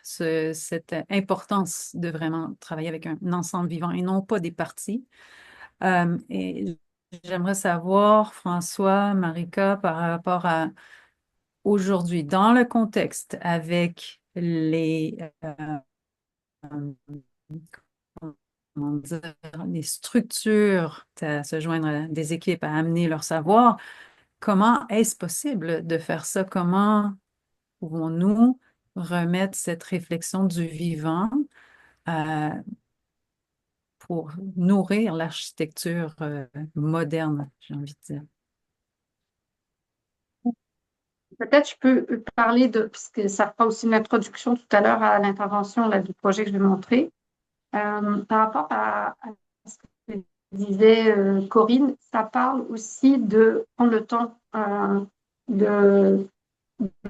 cette importance de vraiment travailler avec un ensemble vivant et non pas des parties. Et j'aimerais savoir, François, Marika, par rapport à aujourd'hui, dans le contexte avec comment dire, les structures à se joindre à des équipes, à amener leur savoir, comment est-ce possible de faire ça? Comment pouvons-nous remettre cette réflexion du vivant euh, pour nourrir l'architecture moderne, j'ai envie de dire? Peut-être je peux parler puisque ça fera aussi une introduction tout à l'heure à l'intervention là, du projet que je vais montrer. Par rapport à ce que disait Corinne, ça parle aussi de prendre le temps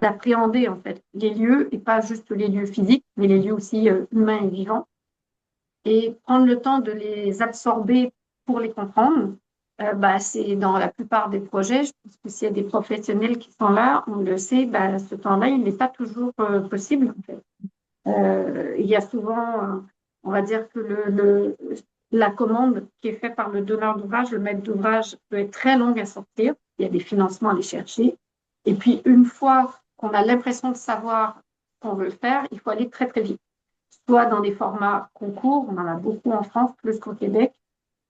d'appréhender en fait les lieux et pas juste les lieux physiques, mais les lieux aussi humains et vivants, et prendre le temps de les absorber pour les comprendre. C'est dans la plupart des projets, je pense que s'il y a des professionnels qui sont là, on le sait, ce temps-là, il n'est pas toujours possible en fait. Il y a souvent, on va dire que la commande qui est faite par le donneur d'ouvrage, le maître d'ouvrage, peut être très longue à sortir. Il y a des financements à aller chercher. Et puis, une fois qu'on a l'impression de savoir ce qu'on veut faire, il faut aller très, très vite. Soit dans des formats concours, on en a beaucoup en France, plus qu'au Québec,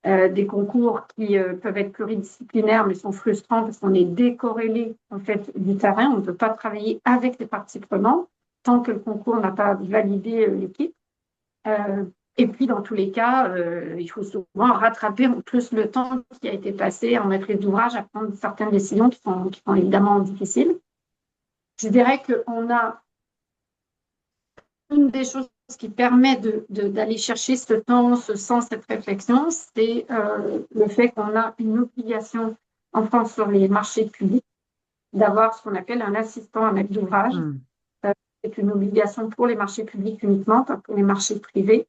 des concours qui peuvent être pluridisciplinaires, mais sont frustrants parce qu'on est décorrélé en fait du terrain. On ne peut pas travailler avec les parties prenantes tant que le concours n'a pas validé l'équipe. Et puis, dans tous les cas, il faut souvent rattraper en plus le temps qui a été passé en maîtrise d'ouvrage à prendre certaines décisions qui sont évidemment difficiles. Je dirais qu'on a une des choses qui permet d'aller chercher ce temps, ce sens, cette réflexion, c'est le fait qu'on a une obligation en France sur les marchés publics d'avoir ce qu'on appelle un assistant à maître d'ouvrage. C'est une obligation pour les marchés publics uniquement, pas pour les marchés privés.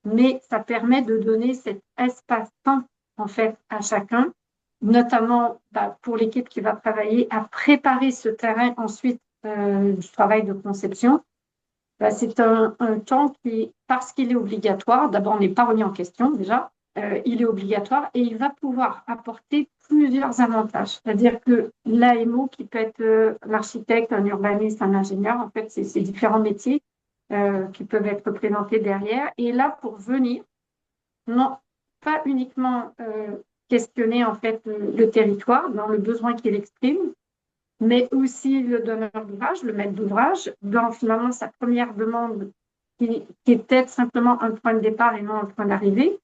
Mais ça permet de donner cet espace-temps en fait à chacun, notamment pour l'équipe qui va travailler à préparer ce terrain ensuite du travail de conception. C'est un temps qui, parce qu'il est obligatoire, d'abord on n'est pas remis en question déjà, il est obligatoire et il va pouvoir apporter plusieurs avantages. C'est-à-dire que l'AMO, qui peut être l'architecte, un urbaniste, un ingénieur, en fait, c'est différents métiers qui peuvent être représentés derrière, et là pour venir, non pas uniquement questionner en fait le territoire dans le besoin qu'il exprime, mais aussi le donneur d'ouvrage, le maître d'ouvrage, dans finalement sa première demande qui est peut-être simplement un point de départ et non un point d'arrivée,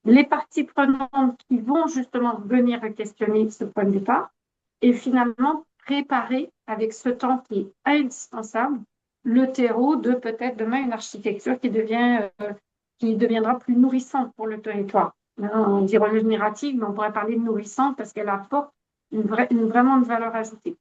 les parties prenantes qui vont justement venir questionner ce point de départ et finalement préparer avec ce temps qui est indispensable le terreau de peut-être demain une architecture qui deviendra plus nourrissante pour le territoire. On dit régénérative, mais on pourrait parler de nourrissante parce qu'elle apporte vraiment une valeur ajoutée.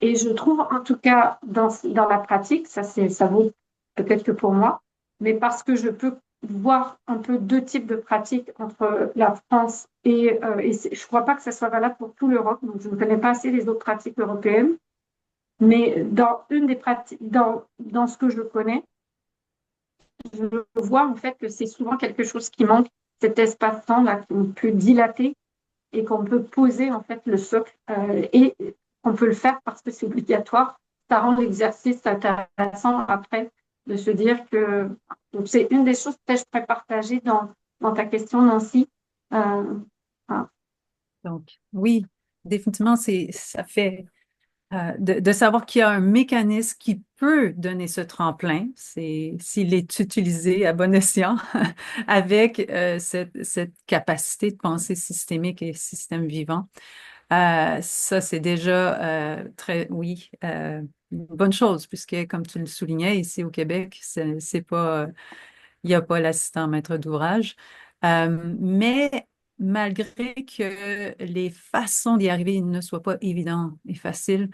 Et je trouve, en tout cas, dans la pratique, ça vaut peut-être que pour moi, mais parce que je peux voir un peu deux types de pratiques entre la France et je ne crois pas que ça soit valable pour toute l'Europe, donc je ne connais pas assez les autres pratiques européennes, mais dans une des pratiques, dans ce que je connais, je vois en fait que c'est souvent quelque chose qui manque, cet espace-temps là qu'on peut dilater et qu'on peut poser en fait le socle et on peut le faire parce que c'est obligatoire. Ça rend l'exercice intéressant après de se dire que donc c'est une des choses que je pourrais partager dans ta question, Nancy. Voilà. Donc, oui, définitivement, ça fait de savoir qu'il y a un mécanisme qui peut donner ce tremplin, s'il est utilisé à bon escient, avec cette capacité de pensée systémique et système vivant. Ça, c'est déjà oui, une bonne chose, puisque, comme tu le soulignais, ici au Québec, c'est pas, il n'y a pas l'assistant maître d'ouvrage. Mais malgré que les façons d'y arriver ne soient pas évidentes et faciles,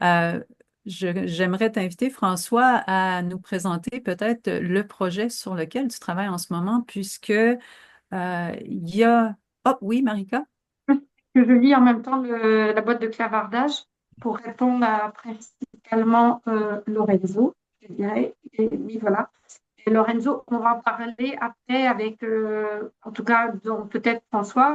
euh, j'aimerais t'inviter, François, à nous présenter peut-être le projet sur lequel tu travailles en ce moment, puisque il y a... Oh oui, Marika? Que je lis en même temps la boîte de clavardage pour répondre à principalement Lorenzo, je dirais. Et oui, voilà. Et Lorenzo, on va en parler après avec, en tout cas, peut-être François,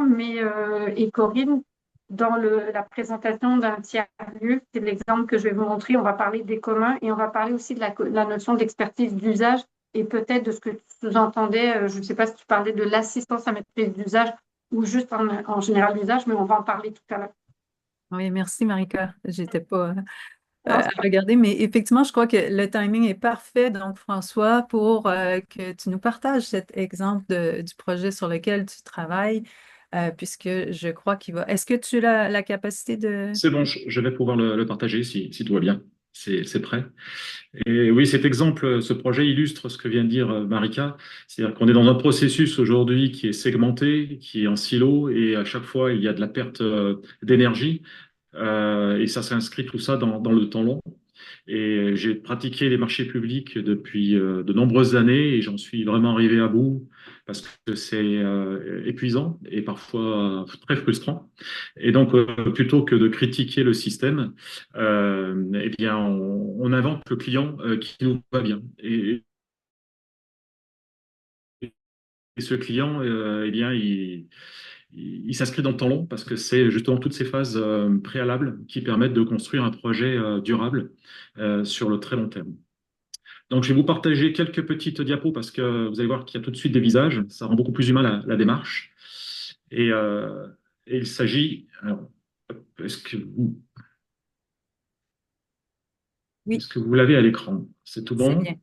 et Corinne, dans la présentation d'un tiers-lieu. C'est l'exemple que je vais vous montrer. On va parler des communs et on va parler aussi de la notion d'expertise d'usage et peut-être de ce que tu sous-entendais. Je ne sais pas si tu parlais de l'assistance à maîtrise d'usage ou juste en général d'usage, mais on va en parler tout à l'heure. Oui, merci, Marika. J'étais pas à regarder, mais effectivement, je crois que le timing est parfait, donc François, pour que tu nous partages cet exemple du projet sur lequel tu travailles, puisque je crois qu'il va... Est-ce que tu as la capacité de... C'est bon, je vais pouvoir le partager si tout va bien. C'est prêt. Et oui, cet exemple, ce projet illustre ce que vient de dire Marika. C'est-à-dire qu'on est dans un processus aujourd'hui qui est segmenté, qui est en silo, et à chaque fois, il y a de la perte d'énergie. Et ça s'inscrit tout ça dans le temps long. Et j'ai pratiqué les marchés publics depuis de nombreuses années et j'en suis vraiment arrivé à bout parce que c'est épuisant et parfois très frustrant. Et donc, plutôt que de critiquer le système, eh bien, on invente le client qui nous va bien. Et ce client, eh bien, il s'inscrit dans le temps long parce que c'est justement toutes ces phases préalables qui permettent de construire un projet durable sur le très long terme. Donc, je vais vous partager quelques petites diapos parce que vous allez voir qu'il y a tout de suite des visages. Ça rend beaucoup plus humain la démarche. Et, et il s'agit. Alors, est-ce que Oui, vous l'avez à l'écran? C'est tout c'est bon? bien.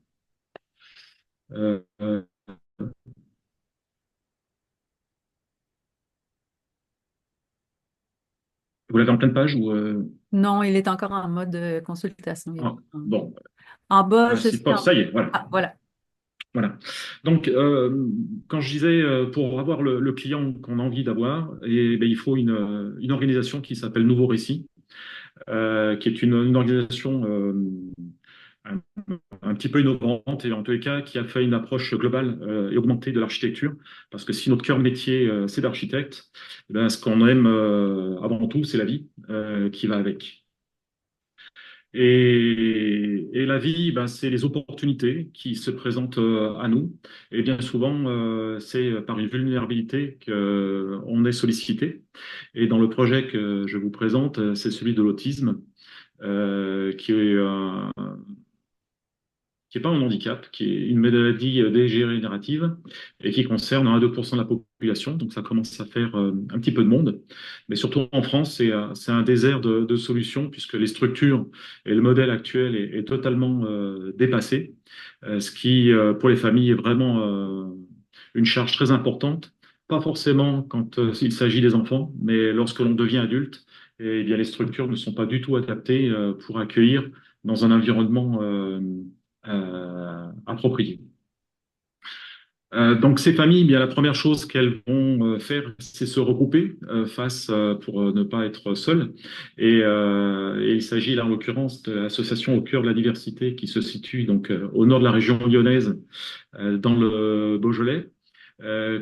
Euh, euh, vous l'avez en pleine page ou Non, il est encore en mode consultation. ah, bon, En bas, je c'est suis pas. en... Ça y est, voilà. Ah, voilà. Voilà. Donc, quand je disais, pour avoir le client qu'on a envie d'avoir, ben, il faut une organisation qui s'appelle Nouveau Récit, qui est une organisation un, un petit peu innovante et en tous les cas qui a fait une approche globale et augmentée de l'architecture. Parce que si notre cœur de métier, c'est d'architecte, eh ben, ce qu'on aime avant tout, c'est la vie qui va avec. Et la vie, ben, c'est les opportunités qui se présentent à nous. Et bien souvent, c'est par une vulnérabilité qu'on est sollicité. Et dans le projet que je vous présente, c'est celui de l'autisme, qui est qui n'est pas un handicap, qui est une maladie dégénérative et qui concerne 1 à 2% de la population. Donc ça commence à faire un petit peu de monde. Mais surtout en France, c'est un désert de solutions puisque les structures et le modèle actuel est totalement dépassé, ce qui, pour les familles, est vraiment une charge très importante. Pas forcément quand il s'agit des enfants, mais lorsque l'on devient adulte, eh bien, les structures ne sont pas du tout adaptées pour accueillir dans un environnement approprié. Donc ces familles, bien la première chose qu'elles vont faire, c'est se regrouper face pour ne pas être seules. Et il s'agit là en l'occurrence de l'association Au cœur de la diversité qui se situe donc au nord de la région lyonnaise, dans le Beaujolais,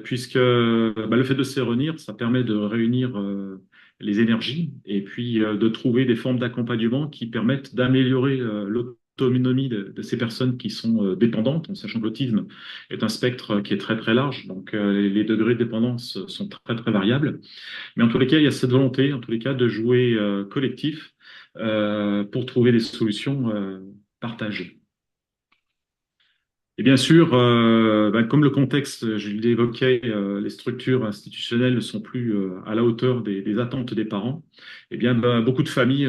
puisque bah, le fait de se réunir, ça permet de réunir les énergies et puis de trouver des formes d'accompagnement qui permettent d'améliorer l'autonomie de ces personnes qui sont dépendantes, en sachant que l'autisme est un spectre qui est très très large, donc les degrés de dépendance sont très très variables. Mais en tous les cas, il y a cette volonté, en tous les cas, de jouer collectif pour trouver des solutions partagées. Et bien sûr, ben, comme le contexte, je l'évoquais, les structures institutionnelles ne sont plus à la hauteur des attentes des parents. Eh bien, ben, beaucoup de familles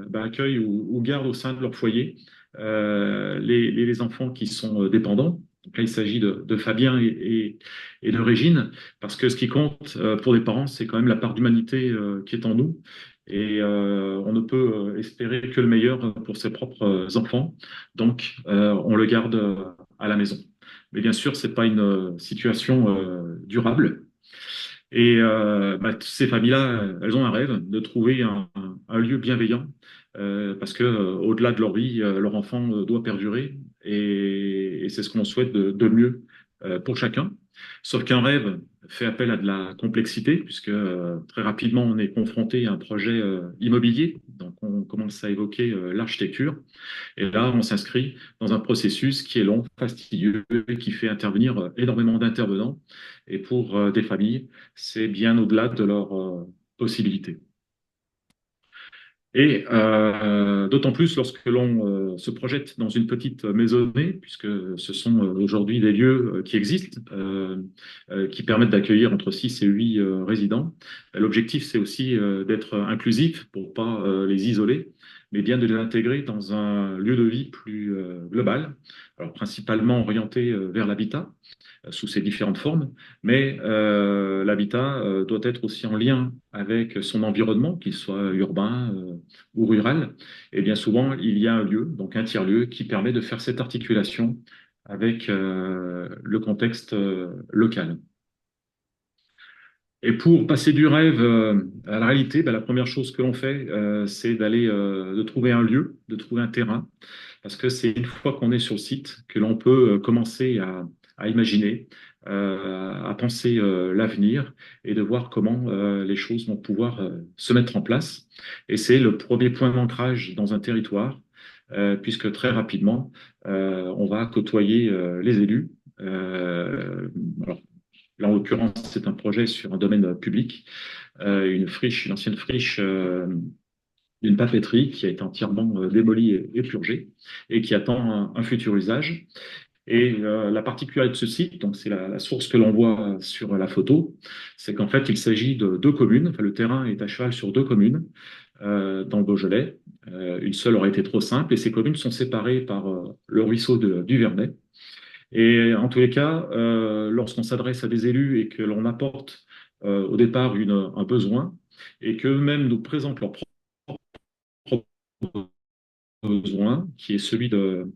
ben, accueillent ou gardent au sein de leur foyer les enfants qui sont dépendants. Donc là, il s'agit de Fabien et de Régine, parce que ce qui compte pour les parents, c'est quand même la part d'humanité qui est en nous. Et on ne peut espérer que le meilleur pour ses propres enfants. Donc, on le garde à la maison. Mais bien sûr, c'est pas une situation durable. Et bah, ces familles-là, elles ont un rêve de trouver un lieu bienveillant parce que au-delà de leur vie, leur enfant doit perdurer et c'est ce qu'on souhaite de mieux pour chacun. Sauf qu'un rêve fait appel à de la complexité puisque très rapidement on est confronté à un projet immobilier, donc on commence à évoquer l'architecture. Et là, on s'inscrit dans un processus qui est long, fastidieux, et qui fait intervenir énormément d'intervenants. Et pour des familles, c'est bien au-delà de leurs possibilités. Et d'autant plus lorsque l'on se projette dans une petite maisonnée, puisque ce sont aujourd'hui des lieux qui existent, qui permettent d'accueillir entre 6 et 8 résidents. L'objectif, c'est aussi d'être inclusif pour pas les isoler, mais bien de les intégrer dans un lieu de vie plus global, alors principalement orienté vers l'habitat sous ses différentes formes, mais l'habitat doit être aussi en lien avec son environnement, qu'il soit urbain ou rural. Et bien souvent, il y a un lieu, donc un tiers-lieu, qui permet de faire cette articulation avec le contexte local. Et pour passer du rêve à la réalité, ben, la première chose que l'on fait, c'est de trouver un lieu, de trouver un terrain, parce que c'est une fois qu'on est sur le site que l'on peut commencer à imaginer, à penser l'avenir et de voir comment les choses vont pouvoir se mettre en place. Et c'est le premier point d'ancrage dans un territoire, puisque très rapidement, on va côtoyer les élus. Alors, Là, en l'occurrence, c'est un projet sur un domaine public, une friche, une ancienne friche d'une papeterie qui a été entièrement démolie et purgée et qui attend un futur usage. Et la particularité de ce site, donc c'est la source que l'on voit sur la photo, c'est qu'en fait, il s'agit de deux communes. Enfin, le terrain est à cheval sur deux communes dans le Beaujolais. Une seule aurait été trop simple et ces communes sont séparées par le ruisseau du Vernet. Et en tous les cas, lorsqu'on s'adresse à des élus et que l'on apporte au départ un besoin et qu'eux-mêmes nous présentent leur propre besoin, qui est celui de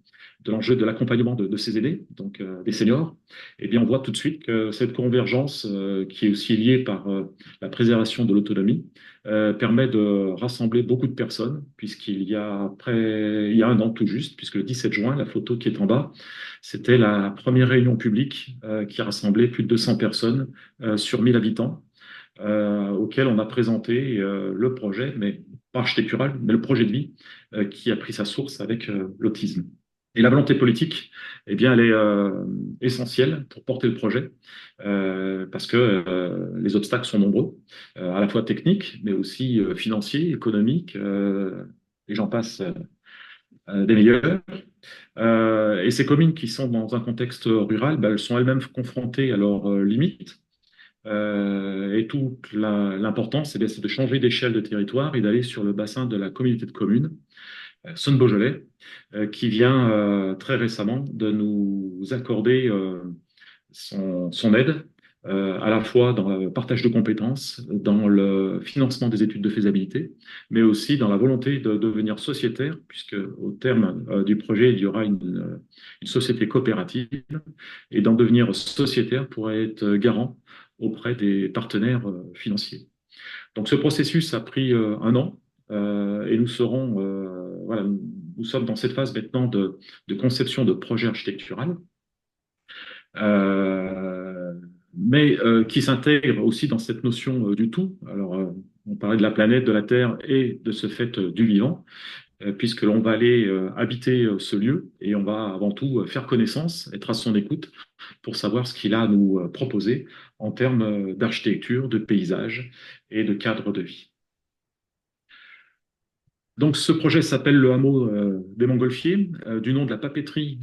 l'enjeu de l'accompagnement de ces aînés, donc des seniors, eh bien, on voit tout de suite que cette convergence, qui est aussi liée par la préservation de l'autonomie, permet de rassembler beaucoup de personnes, puisqu'il y a il y a un an tout juste, puisque le 17 juin, la photo qui est en bas, c'était la première réunion publique qui a rassemblé plus de 200 personnes sur 1000 habitants, auquel on a présenté le projet, mais pas architectural, mais le projet de vie qui a pris sa source avec l'autisme. Et la volonté politique, eh bien, elle est essentielle pour porter le projet, parce que les obstacles sont nombreux, à la fois techniques, mais aussi financiers, économiques, et j'en passe des meilleurs. Et ces communes qui sont dans un contexte rural, ben, elles sont elles-mêmes confrontées à leurs limites. Et toute l'importance, eh bien, c'est de changer d'échelle de territoire et d'aller sur le bassin de la communauté de communes, Saône-Beaujolais, qui vient très récemment de nous accorder son aide, à la fois dans le partage de compétences, dans le financement des études de faisabilité, mais aussi dans la volonté de devenir sociétaire, puisque au terme du projet, il y aura une société coopérative, et d'en devenir sociétaire pourrait être garant auprès des partenaires financiers. Donc ce processus a pris un an, et nous serons, voilà, nous sommes dans cette phase maintenant de conception de projet architectural, euh, mais qui s'intègre aussi dans cette notion du tout. Alors, on parlait de la planète, de la Terre et de ce fait du vivant, puisque l'on va aller habiter ce lieu et on va avant tout faire connaissance, être à son écoute pour savoir ce qu'il a à nous proposer en termes d'architecture, de paysage et de cadre de vie. Donc, ce projet s'appelle le hameau des Montgolfiers, du nom de la papeterie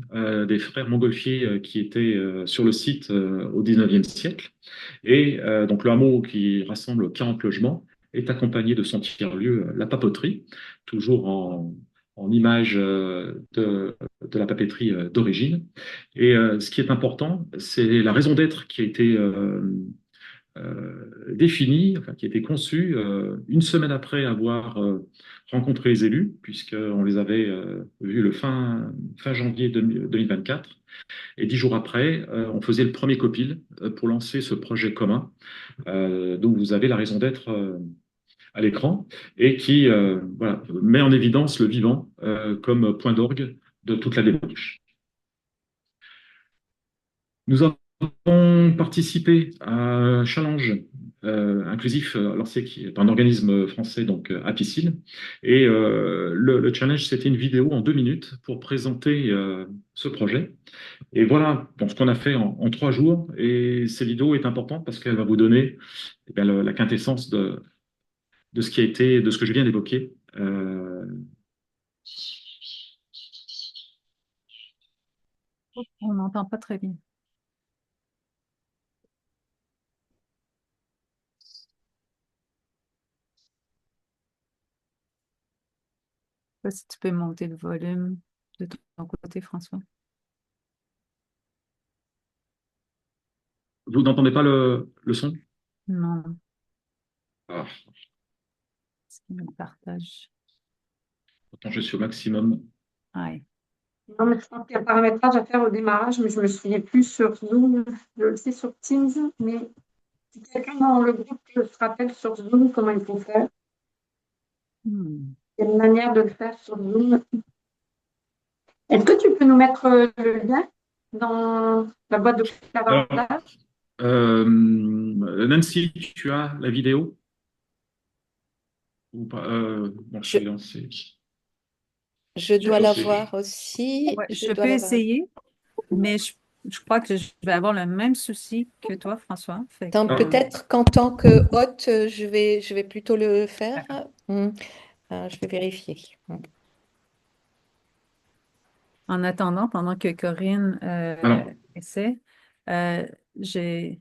des frères Montgolfier qui étaient sur le site au XIXe siècle. Et donc, le hameau qui rassemble 40 logements est accompagné de son tiers-lieu, la papeterie, toujours en image de la papeterie d'origine. Et ce qui est important, c'est la raison d'être qui a été définie, enfin, qui a été conçue une semaine après avoir rencontré les élus, puisqu'on les avait vus le fin janvier 2024. Et 10 jours après, on faisait le premier copil pour lancer ce projet commun, dont vous avez la raison d'être à l'écran, et qui voilà, met en évidence le vivant comme point d'orgue de toute la démarche. Nous avons participé à un challenge inclusif lancé par un organisme français, donc Apicil. Et le challenge, c'était une vidéo en 2 minutes pour présenter ce projet. Et voilà donc, ce qu'on a fait en 3 jours. Et cette vidéo est importante parce qu'elle va vous donner eh bien, la quintessence de ce qui a été, de ce que je viens d'évoquer. On n'entend pas très bien. Je sais pas si tu peux monter le volume de ton côté, François. Vous n'entendez pas le son? Non, Ah, c'est le partage. pourtant, je suis au maximum. Ouais. Non, mais je pense qu'il y a un paramétrage à faire au démarrage, mais je me souviens plus sur Zoom. Je le sais sur Teams, mais si quelqu'un dans le groupe se rappelle sur Zoom comment il faut faire, Hmm. il y a une manière de le faire sur Zoom. Est-ce que tu peux nous mettre le lien dans la boîte de Alors, clavardage? Nancy, tu as la vidéo? Ou pas bon, je Je, vais lancer. je dois Ok. l'avoir aussi. Ouais, Je je dois peux l'avoir. essayer, mais je crois que je vais avoir le même souci que toi, François. Fait Donc, que, peut-être qu'en tant que hôte, je vais plutôt le faire. d'accord. Je vais vérifier. En attendant, pendant que Corinne Alors, essaie, euh, j'ai...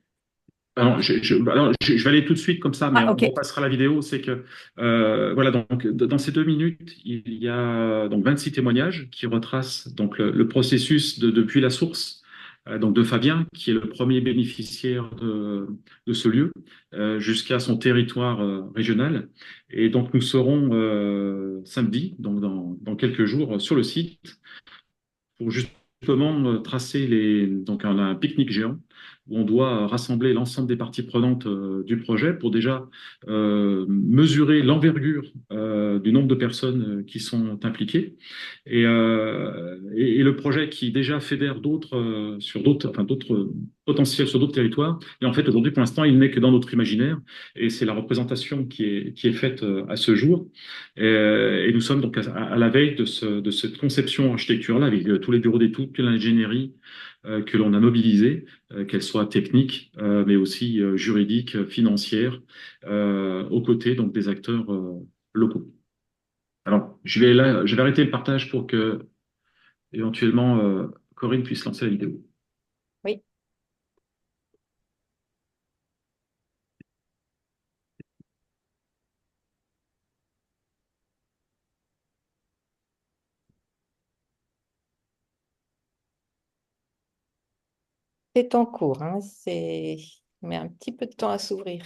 je vais aller tout de suite comme ça, mais Ah, OK. on repassera la vidéo. C'est que, voilà, donc, dans ces 2 minutes, il y a donc 26 témoignages qui retracent donc le processus depuis la source, donc de Fabien, qui est le premier bénéficiaire de ce lieu, jusqu'à son territoire régional. Et donc, nous serons samedi, donc dans quelques jours, sur le site pour justement tracer les. Donc, on a un pique-nique géant où on doit rassembler l'ensemble des parties prenantes du projet pour déjà mesurer l'envergure du nombre de personnes qui sont impliquées et le projet qui déjà fédère d'autres sur d'autres, enfin d'autres potentiels sur d'autres territoires. Et en fait, aujourd'hui, pour l'instant, il n'est que dans notre imaginaire et c'est la représentation qui est faite à ce jour. Et nous sommes donc à la veille de cette conception architecturale avec tous les bureaux d'études, toute l'ingénierie que l'on a mobilisée, qu'elle soit technique, mais aussi juridique, financière, aux côtés donc des acteurs locaux. Alors, je vais arrêter le partage pour que éventuellement Corinne puisse lancer la vidéo. Oui. C'est en cours, hein, il met un petit peu de temps à s'ouvrir.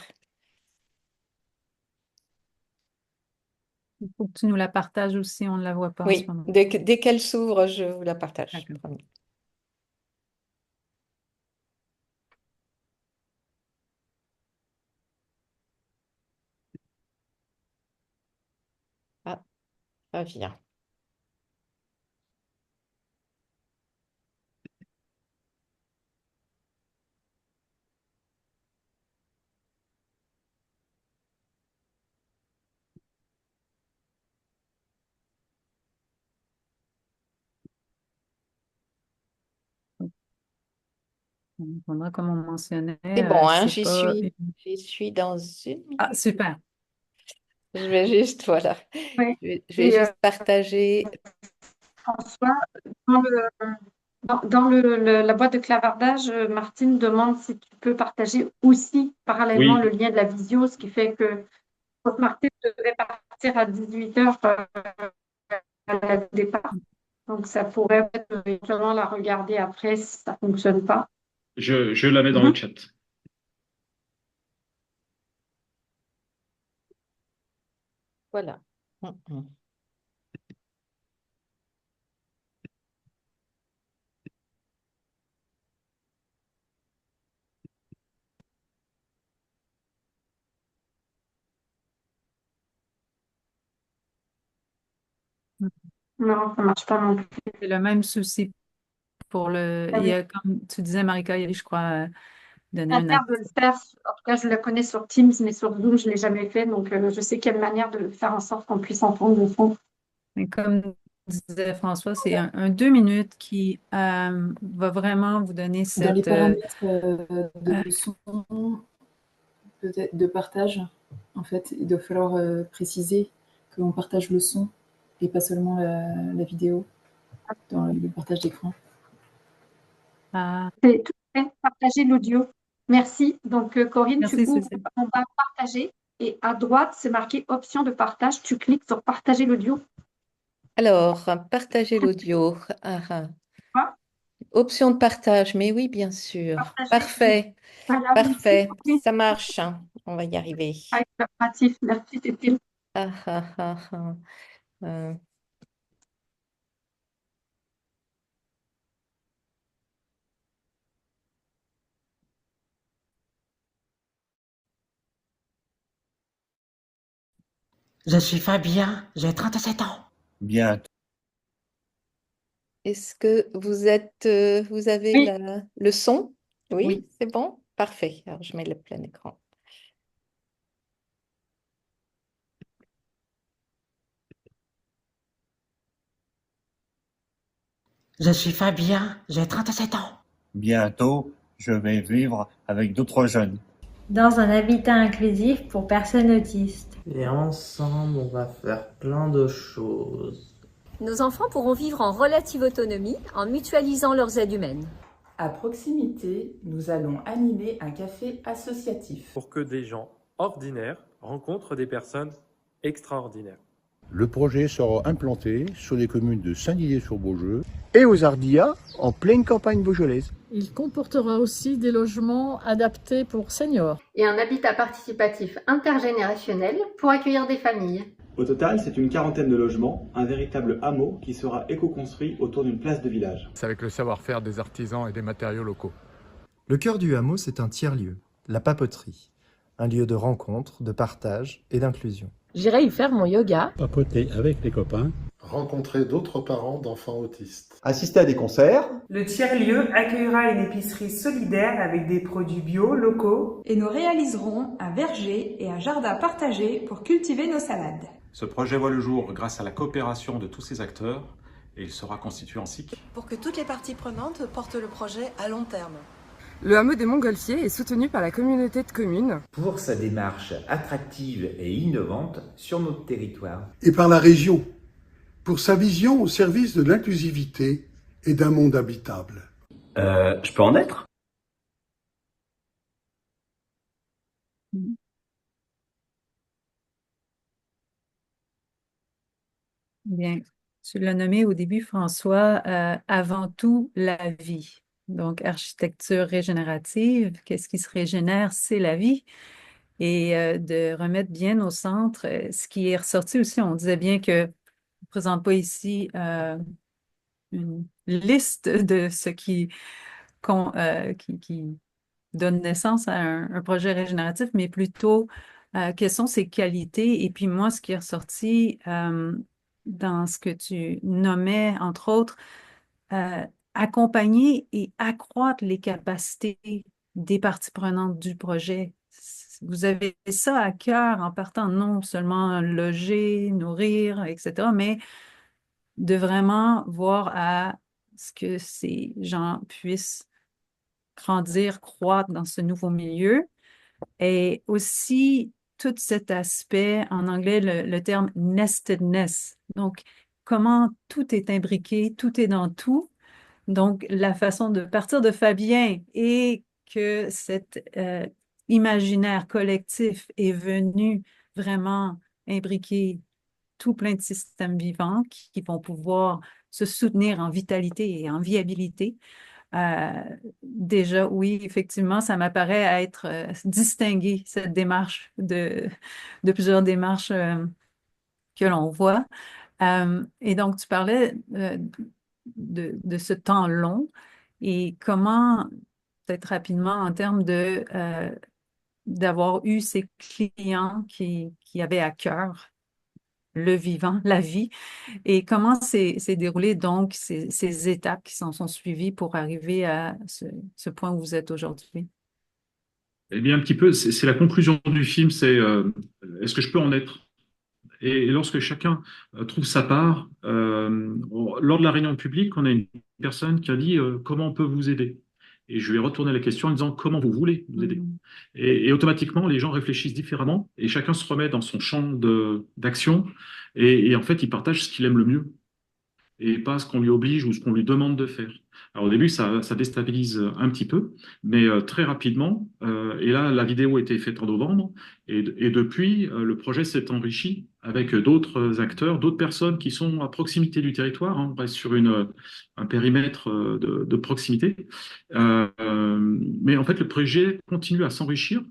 Il faut que tu nous la partages aussi, on ne la voit pas en ce Oui, moment. dès qu'elle s'ouvre, je vous la partage. D'accord. Promis. Ah, ça vient. On prendra, comme on mentionnait, C'est bon, hein, c'est pas... j'y suis dans une Ah, minute. super. Je vais juste, voilà, Oui. je vais Et juste partager. François, dans le, la boîte de clavardage, Martine demande si tu peux partager aussi parallèlement le Oui, lien de la visio, ce qui fait que Martine devrait partir à 18h à la départ. Donc, ça pourrait être éventuellement la regarder après si ça ne fonctionne pas. je la mets dans le Mhm. chat. Voilà. Mhm. Non, ça ne marche pas non plus. C'est le même souci pour le... Ah Il y oui. a, comme tu disais, Marika, il y a, je crois, donné Une un manière accès. de le faire, en tout cas, je le connais sur Teams, mais sur Zoom, je ne l'ai jamais fait. Donc, je sais qu'il y a une manière de faire en sorte qu'on puisse entendre le son. Mais comme disait François, c'est un 2 minutes qui va vraiment vous donner Dans les cette... paramètres de son, peut-être de partage, en fait, il doit falloir préciser qu'on partage le son et pas seulement la vidéo dans le partage d'écran. C'est tout à fait partager l'audio. Merci. Donc, Corinne, tu Merci, ouvres, Cécile. on va partager et à droite, c'est marqué option de partage. Tu cliques sur partager l'audio. Alors, partager l'audio. Ah, Option de partage, mais oui, bien sûr. partager. Parfait, Voilà, merci. parfait. Ça marche. On va y arriver. Avec la pratique. Merci, Cécile. Ah, ah, ah, ah. Euh, Je suis Fabien, j'ai 37 ans. Bien. Est-ce que vous avez Oui, le son? Oui, oui. c'est bon? Parfait. Alors, je mets le plein écran. Je suis Fabien, j'ai 37 ans. Bientôt, je vais vivre avec d'autres jeunes. Dans un habitat inclusif pour personnes autistes. Et ensemble, on va faire plein de choses. Nos enfants pourront vivre en relative autonomie en mutualisant leurs aides humaines. À proximité, nous allons animer un café associatif. Pour que des gens ordinaires rencontrent des personnes extraordinaires. Le projet sera implanté sur les communes de Saint-Didier-sur-Beaujeu et aux Ardillas, en pleine campagne beaujolaise. Il comportera aussi des logements adaptés pour seniors. Et un habitat participatif intergénérationnel pour accueillir des familles. Au total, c'est une quarantaine de logements, un véritable hameau qui sera éco-construit autour d'une place de village. C'est avec le savoir-faire des artisans et des matériaux locaux. Le cœur du hameau, c'est un tiers-lieu, la papeterie. Un lieu de rencontre, de partage et d'inclusion. J'irai y faire mon yoga. Papoter avec les copains. Rencontrer d'autres parents d'enfants autistes. Assister à des concerts. Le tiers-lieu accueillera une épicerie solidaire avec des produits bio, locaux. Et nous réaliserons un verger et un jardin partagé pour cultiver nos salades. Ce projet voit le jour grâce à la coopération de tous ces acteurs et il sera constitué en SIC. Pour que toutes les parties prenantes portent le projet à long terme. Le hameau des Montgolfiers est soutenu par la communauté de communes. Pour sa démarche attractive et innovante sur notre territoire. Et par la région, pour sa vision au service de l'inclusivité et d'un monde habitable. Je peux en être ? Bien, tu l'as nommé au début, François, avant tout la vie. Donc, architecture régénérative, qu'est-ce qui se régénère? C'est la vie. Et de remettre bien au centre ce qui est ressorti aussi. On disait bien que je ne présente pas ici une liste de ce qui donne naissance à un projet régénératif, mais plutôt quelles sont ses qualités. Et puis moi, ce qui est ressorti dans ce que tu nommais, entre autres, accompagner et accroître les capacités des parties prenantes du projet. Vous avez ça à cœur en partant non seulement loger, nourrir, etc., mais de vraiment voir à ce que ces gens puissent grandir, croître dans ce nouveau milieu. Et aussi, tout cet aspect, en anglais, le terme nestedness. Donc, comment tout est imbriqué, tout est dans tout. Donc, la façon de partir de Fabien et que cet imaginaire collectif est venu vraiment imbriquer tout plein de systèmes vivants qui vont pouvoir se soutenir en vitalité et en viabilité. Déjà, oui, effectivement, ça m'apparaît être distingué, cette démarche de plusieurs démarches que l'on voit. Et donc, tu parlais de ce temps long et comment, peut-être rapidement, en termes d'avoir eu ces clients qui avaient à cœur le vivant, la vie, et comment s'est déroulé donc ces étapes qui s'en sont suivies pour arriver à ce point où vous êtes aujourd'hui? Eh bien, un petit peu, c'est la conclusion du film, c'est est-ce que je peux en être? Et lorsque chacun trouve sa part, lors de la réunion publique, on a une personne qui a dit comment on peut vous aider? Et je lui ai retourné la question en disant comment vous voulez nous aider? Et automatiquement, les gens réfléchissent différemment et chacun se remet dans son champ d'action et en fait, il partage ce qu'il aime le mieux et pas ce qu'on lui oblige ou ce qu'on lui demande de faire. Alors au début, ça déstabilise un petit peu, mais très rapidement, et là, la vidéo a été faite en novembre, et depuis, le projet s'est enrichi avec d'autres acteurs, d'autres personnes qui sont à proximité du territoire, hein, on reste sur un périmètre de proximité, mais en fait, le projet continue à s'enrichir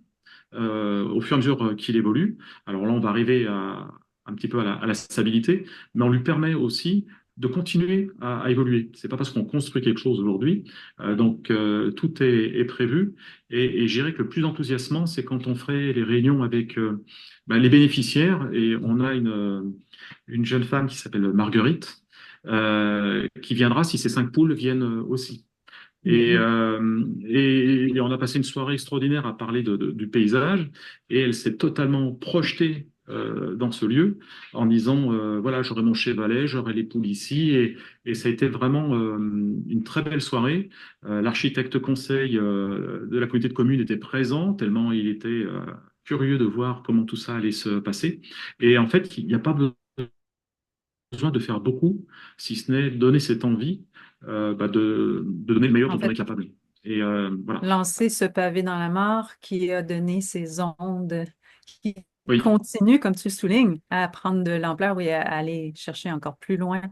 au fur et à mesure qu'il évolue. Alors là, on va arriver un petit peu à la stabilité, mais on lui permet aussi de continuer à évoluer. C'est pas parce qu'on construit quelque chose aujourd'hui, donc tout est prévu. Et je dirais que le plus enthousiasmant, c'est quand on ferait les réunions avec les bénéficiaires. Et on a une jeune femme qui s'appelle Marguerite, qui viendra si ces 5 poules viennent aussi. Et on a passé une soirée extraordinaire à parler du paysage, et elle s'est totalement projetée dans ce lieu en disant voilà, j'aurai mon chevalet, j'aurai les poules ici, et ça a été vraiment une très belle soirée. L'architecte conseil de la communauté de communes était présent, tellement il était curieux de voir comment tout ça allait se passer. Et en fait, il n'y a pas besoin de faire beaucoup, si ce n'est donner cette envie de donner le meilleur En dont on fait, est capable. Et voilà. lancer ce pavé dans la mare qui a donné ces ondes, qui Oui. continuent, comme tu le soulignes, à prendre de l'ampleur et à aller chercher encore plus loin.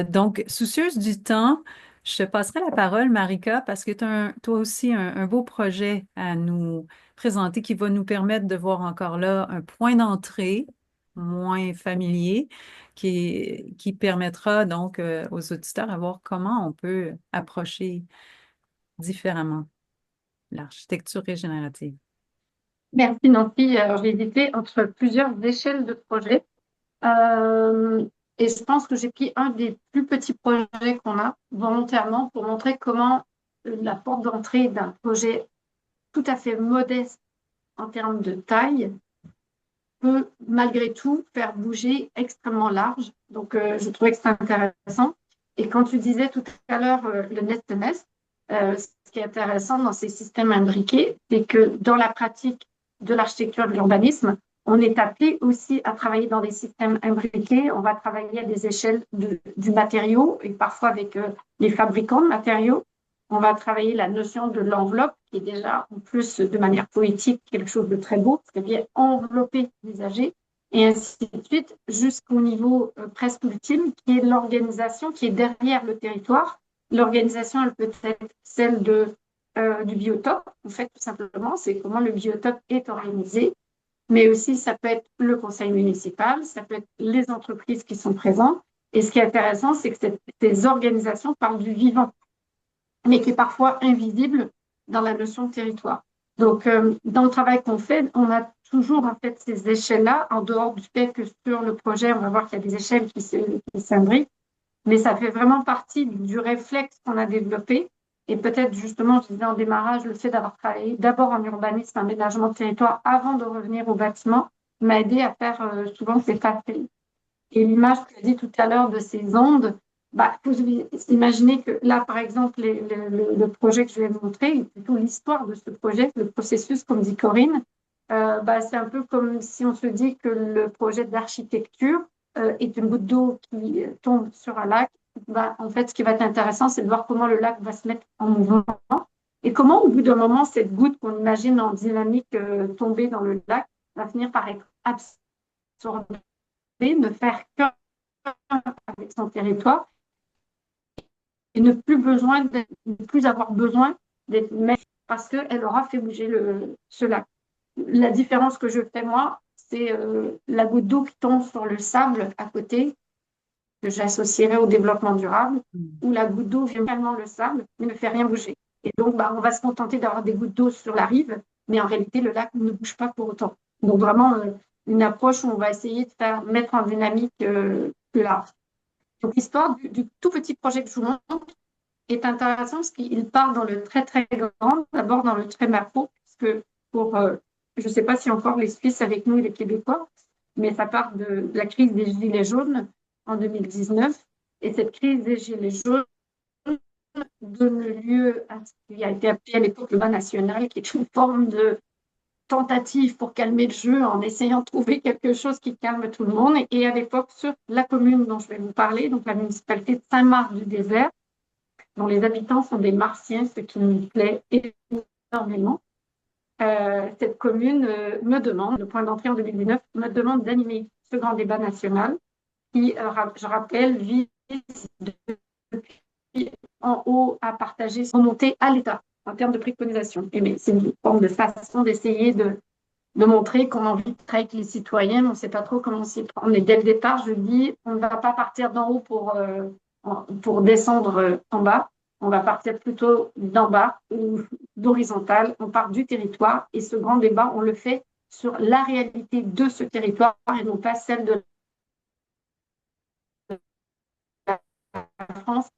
Donc, soucieuse du temps, je te passerai la parole, Marika, parce que tu as toi aussi un beau projet à nous présenter qui va nous permettre de voir encore là un point d'entrée moins familier qui permettra donc aux auditeurs à voir comment on peut approcher différemment l'architecture régénérative. Merci Nancy. Alors, j'ai hésité entre plusieurs échelles de projets. Et je pense que j'ai pris un des plus petits projets qu'on a volontairement pour montrer comment la porte d'entrée d'un projet tout à fait modeste en termes de taille peut malgré tout faire bouger extrêmement large. Donc, je trouvais que c'était intéressant. Et quand tu disais tout à l'heure le nest-to-nest, ce qui est intéressant dans ces systèmes imbriqués, c'est que dans la pratique de l'architecture de l'urbanisme, on est appelé aussi à travailler dans des systèmes imbriqués. On va travailler à des échelles du matériau et parfois avec les fabricants de matériaux. On va travailler la notion de l'enveloppe, qui est déjà en plus de manière poétique quelque chose de très beau, c'est bien envelopper l'usager, et ainsi de suite, jusqu'au niveau presque ultime, qui est l'organisation qui est derrière le territoire. L'organisation, elle peut être celle du biotope, en fait, tout simplement, c'est comment le biotope est organisé, mais aussi ça peut être le conseil municipal, ça peut être les entreprises qui sont présentes. Et ce qui est intéressant, c'est que ces organisations parlent du vivant, mais qui est parfois invisible dans la notion de territoire. Donc, dans le travail qu'on fait, on a toujours en fait ces échelles-là, en dehors du fait que sur le projet, on va voir qu'il y a des échelles qui s'imbriquent, mais ça fait vraiment partie du réflexe qu'on a développé. Et peut-être justement, je disais en démarrage, le fait d'avoir travaillé d'abord en urbanisme, aménagement de territoire, avant de revenir au bâtiment, m'a aidé à faire souvent ces passerelles. Et l'image que j'ai dit tout à l'heure de ces ondes, faut imaginer que là, par exemple, le projet que je vais vous montrer, plutôt l'histoire de ce projet, le processus, comme dit Corinne, c'est un peu comme si on se dit que le projet d'architecture est une goutte d'eau qui tombe sur un lac. En fait, ce qui va être intéressant, c'est de voir comment le lac va se mettre en mouvement et comment, au bout d'un moment, cette goutte qu'on imagine en dynamique tomber dans le lac va finir par être absorbée, ne faire qu'un avec son territoire et ne plus avoir besoin d'être maître parce qu'elle aura fait bouger ce lac. La différence que je fais moi, c'est la goutte d'eau qui tombe sur le sable à côté, que j'associerais au développement durable, où la goutte d'eau vient vraiment le sable, mais ne fait rien bouger. Et donc, on va se contenter d'avoir des gouttes d'eau sur la rive, mais en réalité, le lac ne bouge pas pour autant. Donc, vraiment, une approche où on va essayer de mettre en dynamique plus large. Donc, l'histoire du tout petit projet que je vous montre est intéressant parce qu'il part dans le très, très grand, d'abord dans le très macro, puisque je ne sais pas si encore les Suisses avec nous et les Québécois, mais ça part de la crise des Gilets jaunes en 2019. Et cette crise des Gilets jaunes donne lieu à ce qui a été appelé à l'époque le bas national, qui est une forme de tentative pour calmer le jeu en essayant de trouver quelque chose qui calme tout le monde. Et à l'époque, sur la commune dont je vais vous parler, donc la municipalité de Saint-Marc-du-Désert, dont les habitants sont des Martiens, ce qui me plaît énormément, cette commune me demande, le point d'entrée en 2019, me demande d'animer ce grand débat national qui, je rappelle, vise depuis en haut à partager, remonter à l'État en termes de préconisation. Mais c'est une forme de façon d'essayer de montrer qu'on a envie de travailler avec les citoyens, mais on ne sait pas trop comment s'y prendre. Mais dès le départ, je dis, on ne va pas partir d'en haut pour descendre en bas. On va partir plutôt d'en bas ou d'horizontal. On part du territoire et ce grand débat, on le fait sur la réalité de ce territoire et non pas celle de la France,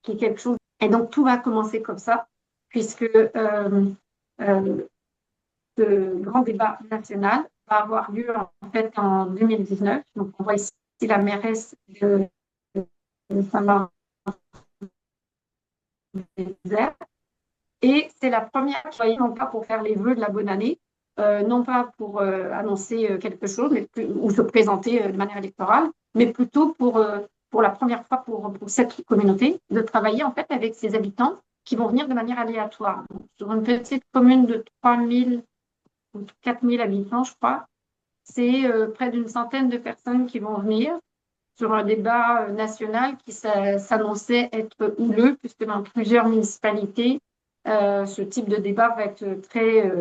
qui est quelque chose. Et donc, tout va commencer comme ça, puisque ce grand débat national va avoir lieu en fait en 2019. Donc, on voit ici la mairesse de Saint-Martin-des-Isères. Et c'est la première qui, non pas pour faire les vœux de la bonne année, non pas pour annoncer quelque chose ou se présenter de manière électorale, mais plutôt pour la première fois pour cette communauté, de travailler en fait avec ses habitants qui vont venir de manière aléatoire. Donc, sur une petite commune de 3000 ou 4000 habitants, je crois, c'est près d'une centaine de personnes qui vont venir sur un débat national qui s'annonçait être houleux, puisque dans plusieurs municipalités, ce type de débat va être très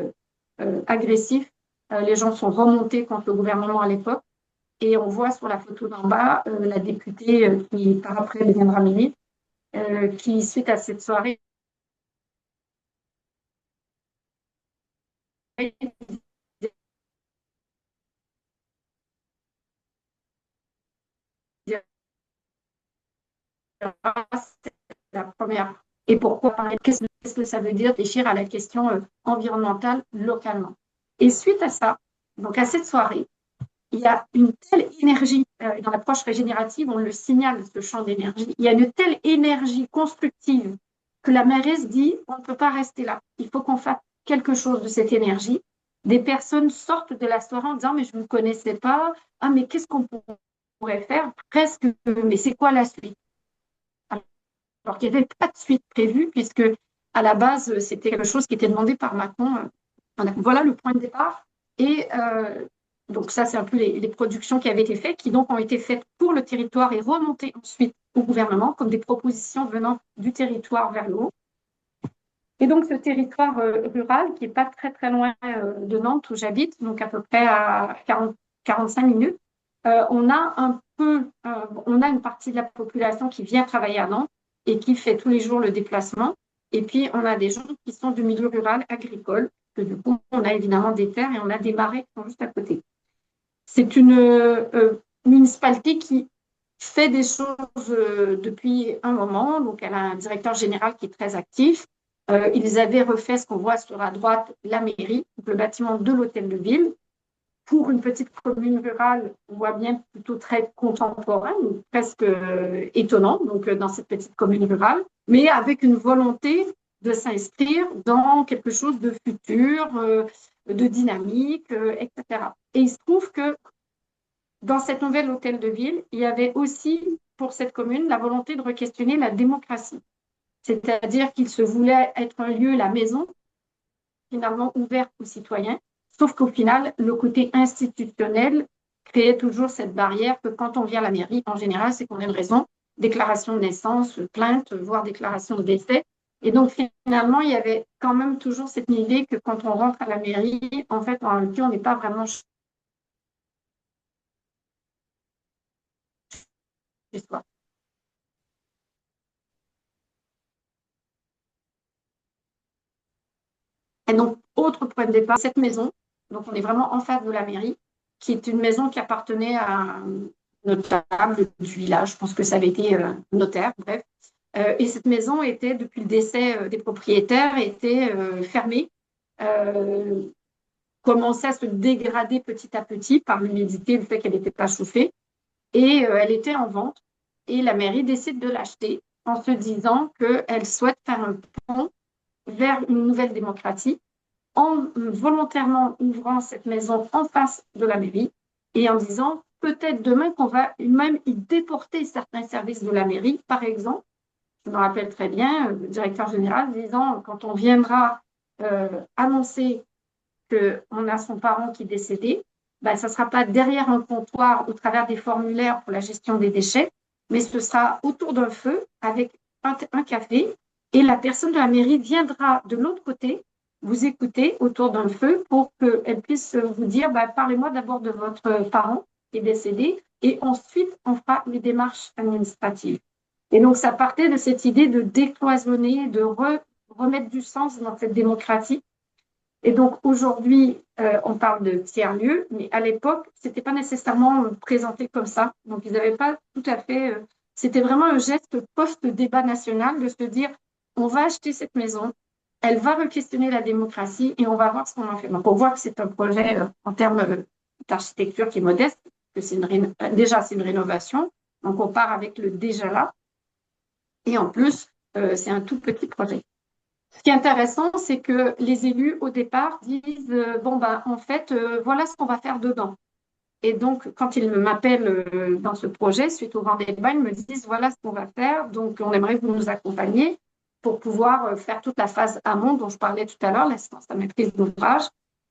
agressif. Les gens sont remontés contre le gouvernement à l'époque. Et on voit sur la photo d'en bas la députée qui, par après, deviendra ministre, qui, suite à cette soirée, c'est la première. Et pourquoi? Qu'est-ce que ça veut dire réfléchir à la question environnementale localement? Et suite à ça, donc à cette soirée, il y a une telle énergie, dans l'approche régénérative, on le signale, ce champ d'énergie, il y a une telle énergie constructive que la mairesse dit, on ne peut pas rester là, il faut qu'on fasse quelque chose de cette énergie. Des personnes sortent de la soirée en disant, mais je ne vous connaissais pas, ah mais qu'est-ce qu'on pourrait faire? Presque, mais c'est quoi la suite? Alors qu'il n'y avait pas de suite prévue, puisque à la base, c'était quelque chose qui était demandé par Macron. Voilà le point de départ. Et donc ça, c'est un peu les productions qui avaient été faites, qui donc ont été faites pour le territoire et remontées ensuite au gouvernement, comme des propositions venant du territoire vers le haut. Et donc ce territoire rural, qui n'est pas très très loin de Nantes, où j'habite, donc à peu près à 45 minutes, on a une partie de la population qui vient travailler à Nantes et qui fait tous les jours le déplacement. Et puis, on a des gens qui sont du milieu rural agricole, que du coup, on a évidemment des terres et on a des marais qui sont juste à côté. C'est une municipalité qui fait des choses depuis un moment. Donc, elle a un directeur général qui est très actif. Ils avaient refait ce qu'on voit sur la droite, la mairie, donc le bâtiment de l'hôtel de ville. Pour une petite commune rurale, on voit bien plutôt très contemporain, presque étonnant, donc dans cette petite commune rurale, mais avec une volonté de s'inscrire dans quelque chose de futur, de dynamique, etc. Et il se trouve que dans cet nouvel hôtel de ville, il y avait aussi pour cette commune la volonté de re-questionner la démocratie. C'est-à-dire qu'il se voulait être un lieu, la maison, finalement ouvert aux citoyens, sauf qu'au final, le côté institutionnel créait toujours cette barrière que quand on vient à la mairie, en général, c'est qu'on a une raison, déclaration de naissance, plainte, voire déclaration de décès. Et donc, finalement, il y avait quand même toujours cette idée que quand on rentre à la mairie, en fait, en réalité, on n'est pas vraiment chez soi. Et donc, autre point de départ, cette maison, donc on est vraiment en face de la mairie, qui est une maison qui appartenait à un notable du village, je pense que ça avait été notaire, bref. Et cette maison était, depuis le décès des propriétaires, était fermée, commençait à se dégrader petit à petit par l'humidité, le fait qu'elle n'était pas chauffée, et elle était en vente. Et la mairie décide de l'acheter en se disant qu'elle souhaite faire un pont vers une nouvelle démocratie, en volontairement ouvrant cette maison en face de la mairie et en disant peut-être demain qu'on va même y déporter certains services de la mairie. Par exemple, je me rappelle très bien, le directeur général disant quand on viendra annoncer qu'on a son parent qui est décédé, ben, ça ne sera pas derrière un comptoir au travers des formulaires pour la gestion des déchets, mais ce sera autour d'un feu avec un café et la personne de la mairie viendra de l'autre côté vous écouter autour d'un feu pour qu'elle puisse vous dire bah, parlez-moi d'abord de votre parent qui est décédé et ensuite on fera les démarches administratives. Et donc ça partait de cette idée de décloisonner, de remettre du sens dans cette démocratie. Et donc aujourd'hui, on parle de tiers-lieux, mais à l'époque, ce n'était pas nécessairement présenté comme ça. Donc ils n'avaient pas tout à fait... c'était vraiment un geste post-débat national de se dire on va acheter cette maison, elle va re-questionner la démocratie et on va voir ce qu'on en fait. Donc, on voit que c'est un projet en termes d'architecture qui est modeste, que c'est déjà c'est une rénovation. Donc, on part avec le déjà là. Et en plus, c'est un tout petit projet. Ce qui est intéressant, c'est que les élus, au départ, disent bon, ben, en fait, voilà ce qu'on va faire dedans. Et donc, quand ils m'appellent dans ce projet, suite au grand débat, ils me disent voilà ce qu'on va faire. Donc, on aimerait que vous nous accompagniez pour pouvoir faire toute la phase amont dont je parlais tout à l'heure, l'assistance à maîtrise d'ouvrage.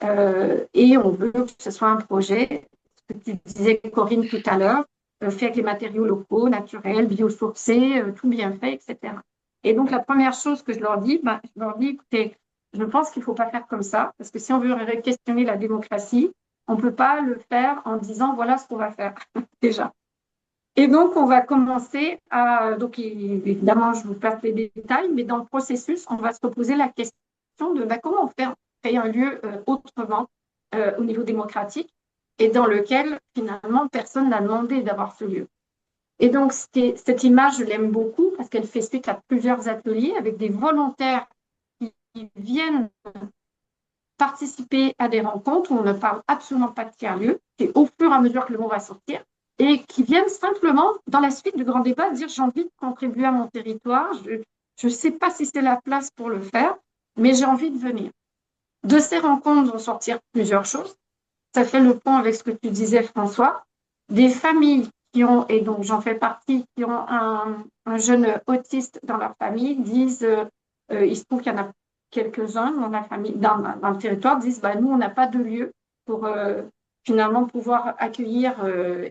Et on veut que ce soit un projet, ce que tu disais, Corinne, tout à l'heure, fait avec les matériaux locaux, naturels, biosourcés, tout bien fait, etc. Et donc, la première chose que je leur dis, écoutez, je pense qu'il ne faut pas faire comme ça, parce que si on veut questionner la démocratie, on ne peut pas le faire en disant voilà ce qu'on va faire déjà. Et donc, on va commencer à. Donc, évidemment, je vous passe les détails, mais dans le processus, on va se poser la question de comment on fait créer un lieu autrement au niveau démocratique et dans lequel, finalement, personne n'a demandé d'avoir ce lieu. Et donc, cette image, je l'aime beaucoup parce qu'elle fait suite à plusieurs ateliers avec des volontaires qui viennent participer à des rencontres où on ne parle absolument pas de tiers-lieu, et au fur et à mesure que le mot va sortir, et qui viennent simplement, dans la suite du grand débat, dire j'ai envie de contribuer à mon territoire, je ne sais pas si c'est la place pour le faire, mais j'ai envie de venir. De ces rencontres vont sortir plusieurs choses. Ça fait le pont avec ce que tu disais, François. Des familles qui ont, et donc j'en fais partie, qui ont un jeune autiste dans leur famille, disent, il se trouve qu'il y en a quelques-uns dans la famille, dans le territoire, disent nous, on n'a pas de lieu pour finalement pouvoir accueillir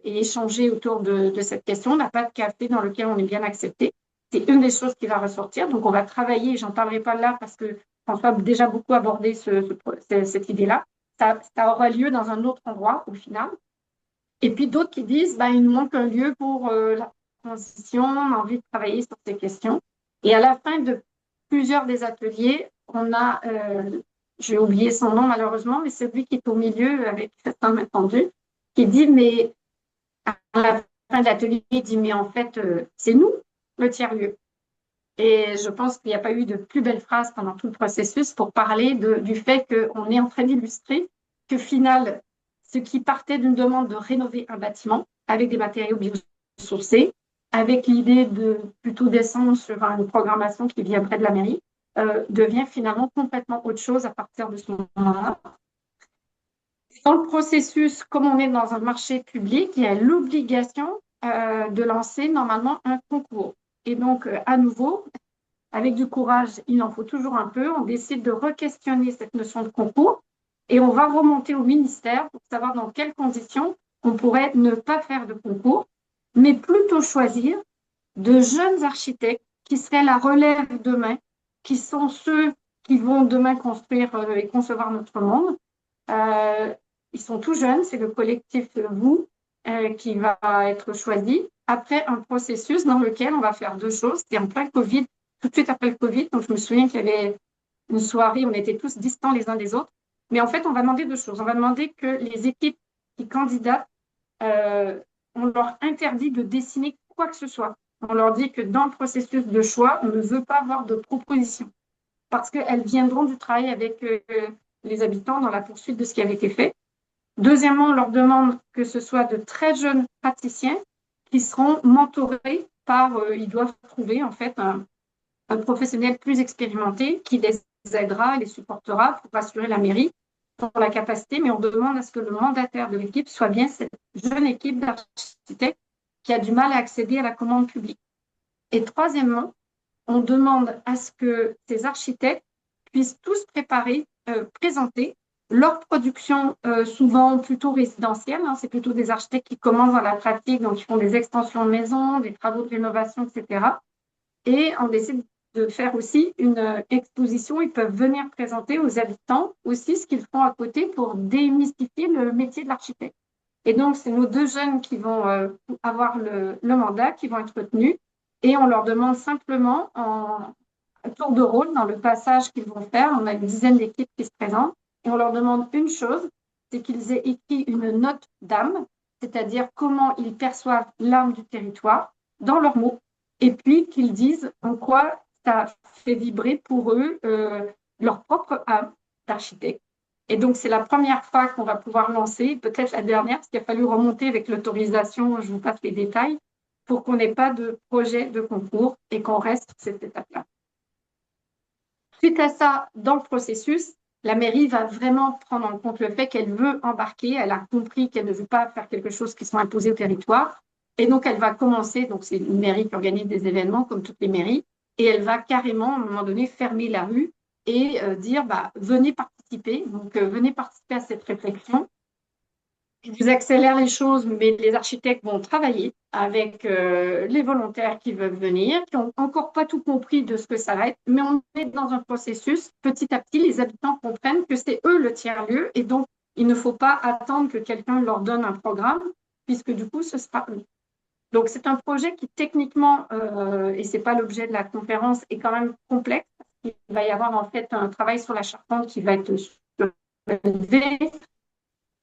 et échanger autour de cette question. On n'a pas de café dans lequel on est bien accepté. C'est une des choses qui va ressortir. Donc, on va travailler, j'en parlerai pas là parce que François a déjà beaucoup abordé cette idée-là. Ça aura lieu dans un autre endroit au final. Et puis d'autres qui disent il nous manque un lieu pour la transition, on a envie de travailler sur ces questions. Et à la fin de plusieurs des ateliers, on a, j'ai oublié son nom malheureusement, mais celui qui est au milieu avec cette main tendue, qui dit, mais à la fin de l'atelier, il dit, mais en fait, c'est nous, le tiers-lieu. Et je pense qu'il n'y a pas eu de plus belle phrase pendant tout le processus pour parler du fait qu'on est en train d'illustrer que final, ce qui partait d'une demande de rénover un bâtiment avec des matériaux biosourcés, avec l'idée de plutôt descendre sur une programmation qui vient près de la mairie, devient finalement complètement autre chose à partir de ce moment-là. Dans le processus, comme on est dans un marché public, il y a l'obligation de lancer normalement un concours. Et donc, à nouveau, avec du courage, il en faut toujours un peu, on décide de re-questionner cette notion de concours et on va remonter au ministère pour savoir dans quelles conditions on pourrait ne pas faire de concours, mais plutôt choisir de jeunes architectes qui seraient la relève demain, qui sont ceux qui vont demain construire et concevoir notre monde. Ils sont tout jeunes, c'est le collectif Vous qui va être choisi après un processus dans lequel on va faire deux choses. C'était en plein Covid, tout de suite après le Covid, donc je me souviens qu'il y avait une soirée où on était tous distants les uns des autres. Mais en fait, on va demander deux choses. On va demander que les équipes qui candidatent, on leur interdit de dessiner quoi que ce soit. On leur dit que dans le processus de choix, on ne veut pas avoir de propositions parce qu'elles viendront du travail avec les habitants dans la poursuite de ce qui avait été fait. Deuxièmement, on leur demande que ce soit de très jeunes praticiens qui seront mentorés par, ils doivent trouver en fait un professionnel plus expérimenté qui les aidera, les supportera pour assurer la mairie pour la capacité, mais on demande à ce que le mandataire de l'équipe soit bien cette jeune équipe d'architectes qui a du mal à accéder à la commande publique. Et troisièmement, on demande à ce que ces architectes puissent tous préparer, présenter leur production, souvent plutôt résidentielle. C'est plutôt des architectes qui commencent dans la pratique, donc ils font des extensions de maisons, des travaux de rénovation, etc. Et on décide de faire aussi une exposition. Ils peuvent venir présenter aux habitants aussi ce qu'ils font à côté pour démystifier le métier de l'architecte. Et donc, c'est nos deux jeunes qui vont avoir le mandat, qui vont être retenus. Et on leur demande simplement, en tour de rôle, dans le passage qu'ils vont faire, on a une dizaine d'équipes qui se présentent, et on leur demande une chose, c'est qu'ils aient écrit une note d'âme, c'est-à-dire comment ils perçoivent l'âme du territoire, dans leurs mots, et puis qu'ils disent en quoi ça fait vibrer pour eux leur propre âme d'architecte. Et donc, c'est la première fois qu'on va pouvoir lancer, peut-être la dernière, parce qu'il a fallu remonter avec l'autorisation, je vous passe les détails, pour qu'on n'ait pas de projet de concours et qu'on reste sur cette étape-là. Suite à ça, dans le processus, la mairie va vraiment prendre en compte le fait qu'elle veut embarquer, elle a compris qu'elle ne veut pas faire quelque chose qui soit imposé au territoire, et donc elle va commencer, donc c'est une mairie qui organise des événements comme toutes les mairies, et elle va carrément, à un moment donné, fermer la rue et dire, venez participer, donc venez participer à cette réflexion. Je vous accélère les choses, mais les architectes vont travailler avec les volontaires qui veulent venir, qui n'ont encore pas tout compris de ce que ça va être, mais on est dans un processus. Petit à petit, les habitants comprennent que c'est eux le tiers-lieu, et donc il ne faut pas attendre que quelqu'un leur donne un programme, puisque du coup, ce sera eux. Donc, c'est un projet qui, techniquement, et ce n'est pas l'objet de la conférence, est quand même complexe. Il va y avoir en fait un travail sur la charpente qui va être élevé.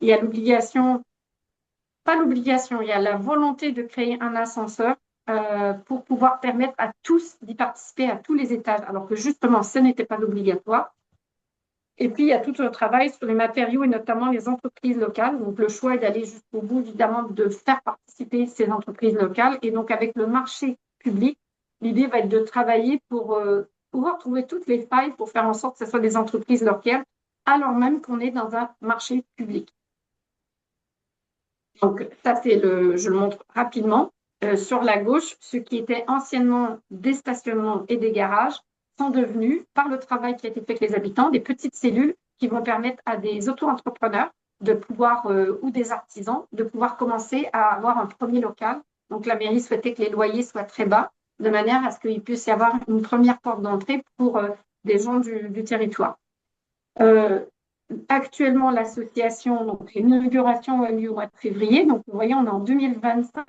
Il y a l'obligation, pas l'obligation, il y a la volonté de créer un ascenseur pour pouvoir permettre à tous d'y participer à tous les étages, alors que justement, ce n'était pas obligatoire. Et puis, il y a tout un travail sur les matériaux et notamment les entreprises locales. Donc, le choix est d'aller jusqu'au bout, évidemment, de faire participer ces entreprises locales. Et donc, avec le marché public, l'idée va être de travailler pour pouvoir trouver toutes les failles pour faire en sorte que ce soit des entreprises locales, alors même qu'on est dans un marché public. Donc, ça, je le montre rapidement. Sur la gauche, ce qui était anciennement des stationnements et des garages sont devenus, par le travail qui a été fait avec les habitants, des petites cellules qui vont permettre à des auto-entrepreneurs de pouvoir, ou des artisans, de pouvoir commencer à avoir un premier local. Donc, la mairie souhaitait que les loyers soient très bas, de manière à ce qu'il puisse y avoir une première porte d'entrée pour des gens du territoire. Actuellement, l'association, donc l'inauguration a lieu au mois de février. Donc, vous voyez, on est en 2025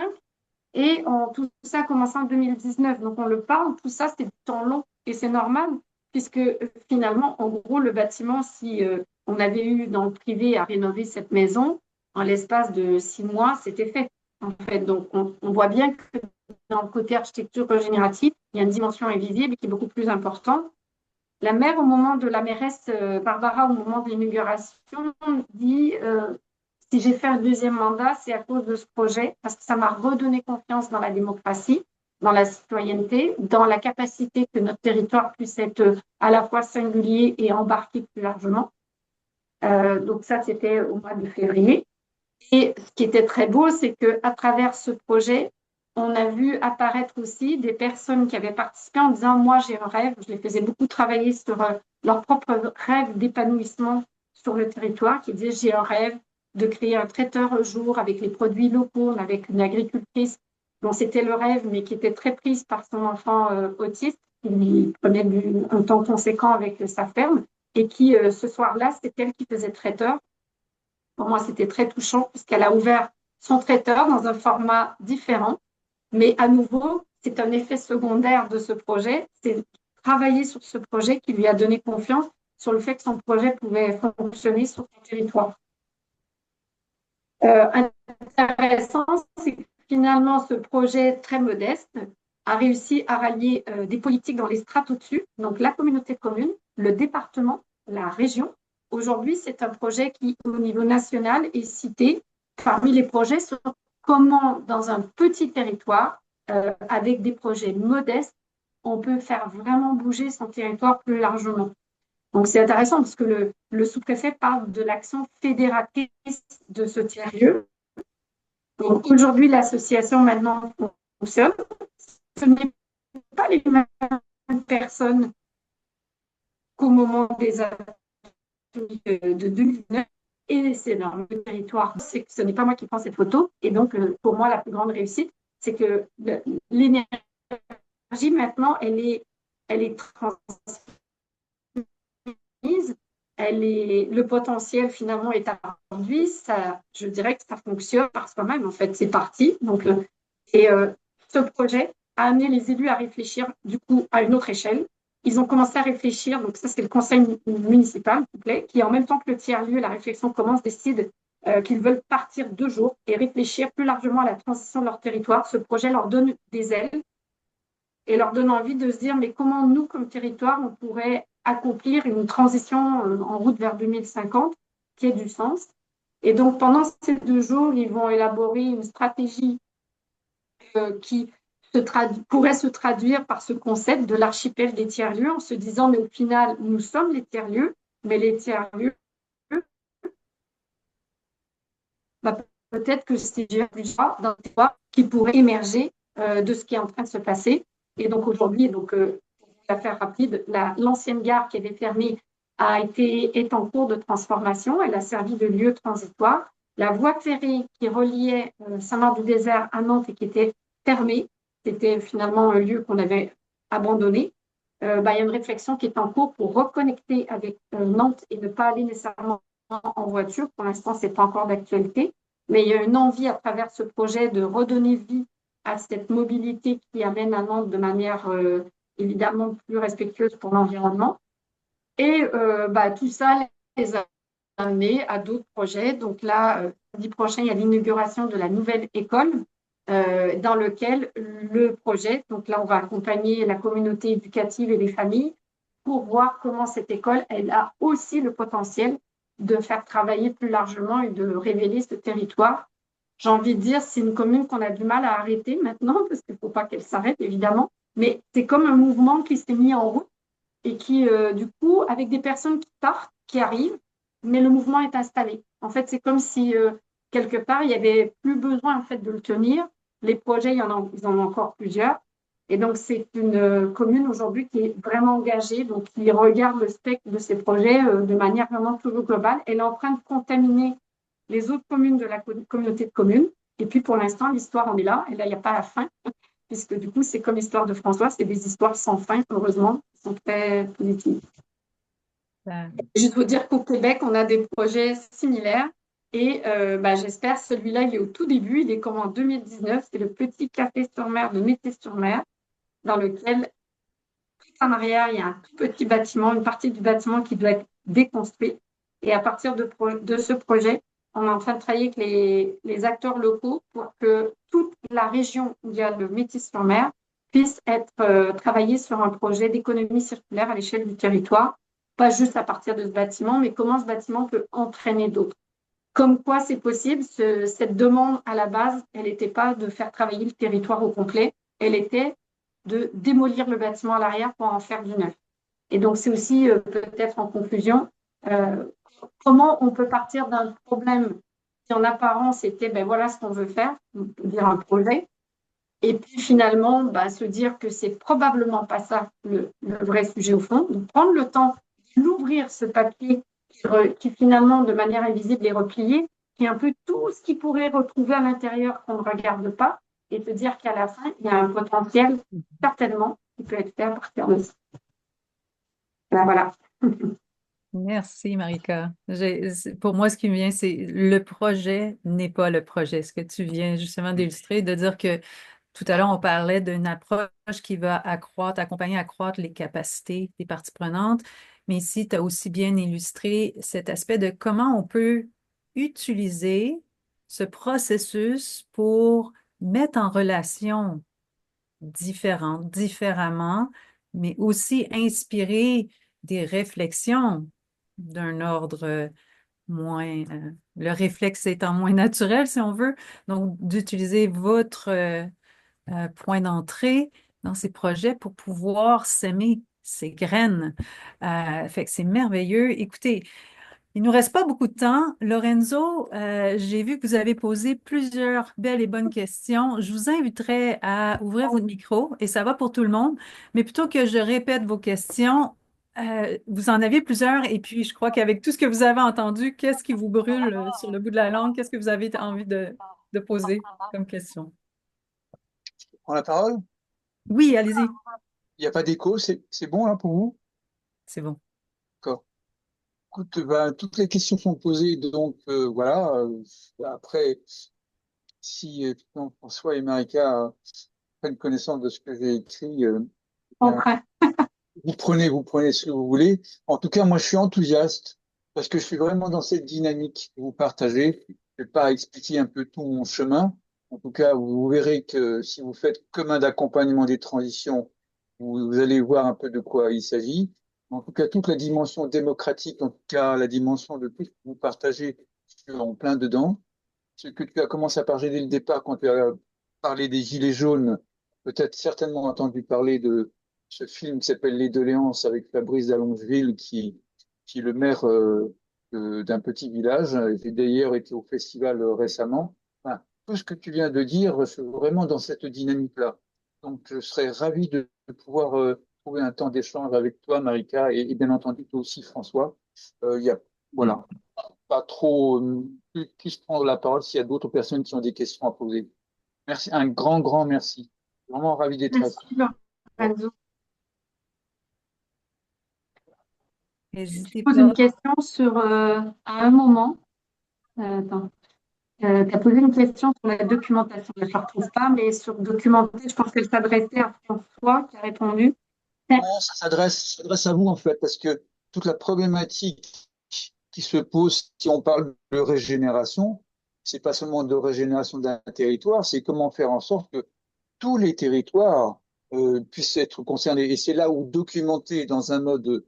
et tout ça a commencé en 2019. Donc, on le parle, tout ça, c'est du temps long et c'est normal puisque finalement, en gros, le bâtiment, si on avait eu dans le privé à rénover cette maison, en l'espace de 6 mois, c'était fait. En fait, donc, on voit bien que dans le côté architecture régénérative, il y a une dimension invisible qui est beaucoup plus importante. La maire, au moment de la mairesse Barbara, au moment de l'inauguration, dit si j'ai fait un deuxième mandat, c'est à cause de ce projet, parce que ça m'a redonné confiance dans la démocratie, dans la citoyenneté, dans la capacité que notre territoire puisse être à la fois singulier et embarqué plus largement. Donc ça, c'était au mois de février. Et ce qui était très beau, c'est qu'à travers ce projet, on a vu apparaître aussi des personnes qui avaient participé en disant « Moi, j'ai un rêve ». Je les faisais beaucoup travailler sur leur propre rêve d'épanouissement sur le territoire, qui disaient « J'ai un rêve de créer un traiteur un jour avec les produits locaux, avec une agricultrice dont c'était le rêve, mais qui était très prise par son enfant autiste, qui prenait un temps conséquent avec sa ferme, et qui, ce soir-là, c'est elle qui faisait traiteur. Pour moi, c'était très touchant, puisqu'elle a ouvert son traiteur dans un format différent. Mais à nouveau, c'est un effet secondaire de ce projet, c'est travailler sur ce projet qui lui a donné confiance sur le fait que son projet pouvait fonctionner sur son territoire. Intéressant, c'est que finalement, ce projet très modeste a réussi à rallier des politiques dans les strates au-dessus, donc la communauté de communes, le département, la région. Aujourd'hui, c'est un projet qui, au niveau national, est cité parmi les projets sur comment, dans un petit territoire, avec des projets modestes, on peut faire vraiment bouger son territoire plus largement. Donc, c'est intéressant parce que le sous-préfet parle de l'action fédératrice de ce tiers-lieu. Donc, aujourd'hui, l'association maintenant fonctionne. Ce n'est pas les mêmes personnes qu'au moment des ateliers de 2009. Et c'est dans le territoire, c'est que ce n'est pas moi qui prends cette photo. Et donc, pour moi, la plus grande réussite, c'est que l'énergie, maintenant, elle est transmise. Le potentiel, finalement, est aujourd'hui. Je dirais que ça fonctionne par soi-même. En fait, c'est parti. Donc, ce projet a amené les élus à réfléchir, du coup, à une autre échelle. Ils ont commencé à réfléchir, donc ça c'est le conseil municipal, s'il vous plaît, qui en même temps que le tiers-lieu, la réflexion commence, décide qu'ils veulent partir 2 jours et réfléchir plus largement à la transition de leur territoire. Ce projet leur donne des ailes et leur donne envie de se dire, mais comment nous, comme territoire, on pourrait accomplir une transition en route vers 2050 qui ait du sens. Et donc, pendant ces 2 jours, ils vont élaborer une stratégie qui pourrait se traduire par ce concept de l'archipel des tiers-lieux, en se disant, mais au final, nous sommes les tiers-lieux, mais les tiers-lieux, bah, peut-être que c'est dans des voies qui pourraient émerger de ce qui est en train de se passer. Et donc aujourd'hui, pour la faire rapide, l'ancienne gare qui avait fermé est en cours de transformation. Elle a servi de lieu transitoire. La voie ferrée qui reliait Saint-Marc-du-Désert à Nantes et qui était fermée, c'était finalement un lieu qu'on avait abandonné. Il y a une réflexion qui est en cours pour reconnecter avec Nantes et ne pas aller nécessairement en voiture. Pour l'instant, ce n'est pas encore d'actualité. Mais il y a une envie à travers ce projet de redonner vie à cette mobilité qui amène à Nantes de manière évidemment plus respectueuse pour l'environnement. Et tout ça les a amenés à d'autres projets. Donc là, samedi prochain, il y a l'inauguration de la nouvelle école dans lequel le projet, donc là, on va accompagner la communauté éducative et les familles pour voir comment cette école, elle a aussi le potentiel de faire travailler plus largement et de révéler ce territoire. J'ai envie de dire, c'est une commune qu'on a du mal à arrêter maintenant, parce qu'il ne faut pas qu'elle s'arrête, évidemment, mais c'est comme un mouvement qui s'est mis en route et qui, du coup, avec des personnes qui partent, qui arrivent, mais le mouvement est installé. En fait, c'est comme si, quelque part, il n'y avait plus besoin en fait, de le tenir. Les projets, ils en ont encore plusieurs. Et donc, c'est une commune aujourd'hui qui est vraiment engagée, donc qui regarde le spectre de ces projets de manière vraiment toujours globale. Elle est en train de contaminer les autres communes de la communauté de communes. Et puis, pour l'instant, l'histoire en est là. Et là, il n'y a pas la fin, puisque du coup, c'est comme l'histoire de François, c'est des histoires sans fin, heureusement, qui sont très positives. Juste vous dire qu'au Québec, on a des projets similaires. Et j'espère, celui-là, il est au tout début. Il est comme en 2019. C'est le petit café sur mer de Mété-sur-Mer, dans lequel, tout en arrière, il y a un tout petit bâtiment, une partie du bâtiment qui doit être déconstruite. Et à partir de ce projet, on est en train de travailler avec les acteurs locaux pour que toute la région où il y a le Métis-sur-Mer puisse être travaillée sur un projet d'économie circulaire à l'échelle du territoire, pas juste à partir de ce bâtiment, mais comment ce bâtiment peut entraîner d'autres. Comme quoi c'est possible, cette demande à la base, elle n'était pas de faire travailler le territoire au complet, elle était de démolir le bâtiment à l'arrière pour en faire du neuf. Et donc, c'est aussi peut-être en conclusion, comment on peut partir d'un problème qui en apparence était, voilà ce qu'on veut faire, on peut dire un projet, et puis finalement, se dire que c'est probablement pas ça le vrai sujet au fond, donc prendre le temps d'ouvrir ce papier qui finalement, de manière invisible, est replié, qui est un peu tout ce qu'il pourrait retrouver à l'intérieur qu'on ne regarde pas, et te dire qu'à la fin, il y a un potentiel, certainement, qui peut être fait à partir de ça. Voilà. Merci, Marika. Pour moi, ce qui me vient, c'est le projet n'est pas le projet. Ce que tu viens justement d'illustrer, de dire que tout à l'heure, on parlait d'une approche qui va accompagner, accroître les capacités des parties prenantes. Mais ici, tu as aussi bien illustré cet aspect de comment on peut utiliser ce processus pour mettre en relation différemment, mais aussi inspirer des réflexions d'un ordre moins, le réflexe étant moins naturel, si on veut. Donc, d'utiliser votre point d'entrée dans ces projets pour pouvoir s'aimer ces graines. Fait que c'est merveilleux. Écoutez, il ne nous reste pas beaucoup de temps. Lorenzo, j'ai vu que vous avez posé plusieurs belles et bonnes questions. Je vous inviterai à ouvrir votre micro, et ça va pour tout le monde, mais plutôt que je répète vos questions, vous en aviez plusieurs, et puis je crois qu'avec tout ce que vous avez entendu, qu'est-ce qui vous brûle sur le bout de la langue? Qu'est-ce que vous avez envie de poser comme question? Je prends la parole? Oui, allez-y. Il n'y a pas d'écho, c'est bon là pour vous? C'est bon. D'accord. Écoute, toutes les questions sont posées, donc voilà. Après, si François et Marika prennent connaissance de ce que j'ai écrit, vous prenez ce que vous voulez. En tout cas, moi, je suis enthousiaste parce que je suis vraiment dans cette dynamique que vous partagez. Je vais pas expliquer un peu tout mon chemin. En tout cas, vous verrez que si vous faites commun d'accompagnement des transitions, vous allez voir un peu de quoi il s'agit. En tout cas, toute la dimension démocratique, en tout cas la dimension de tout ce que vous partagez, je suis en plein dedans. Ce que tu as commencé à partager dès le départ quand tu as parlé des Gilets jaunes, peut-être certainement entendu parler de ce film qui s'appelle Les Doléances avec Fabrice d'Allongeville, qui est le maire d'un petit village, et d'ailleurs été au festival récemment. Enfin, tout ce que tu viens de dire, c'est vraiment dans cette dynamique-là. Donc, je serais ravi de pouvoir trouver un temps d'échange avec toi, Marika, et bien entendu toi aussi, François. Il y a, voilà, pas trop plus prendre la parole s'il y a d'autres personnes qui ont des questions à poser. Merci, un grand merci. Vraiment ravi d'être là. Merci, Lorenzo. N'hésitez Je pose pas. une question sur, à un moment, attends, tu as posé une question sur la documentation. Je ne la retrouve pas, mais sur documenter, je pense qu'elle s'adressait à François qui a répondu. Non, ça s'adresse à vous en fait, parce que toute la problématique qui se pose si on parle de régénération, c'est pas seulement de régénération d'un territoire, c'est comment faire en sorte que tous les territoires puissent être concernés. Et c'est là où documenter dans un mode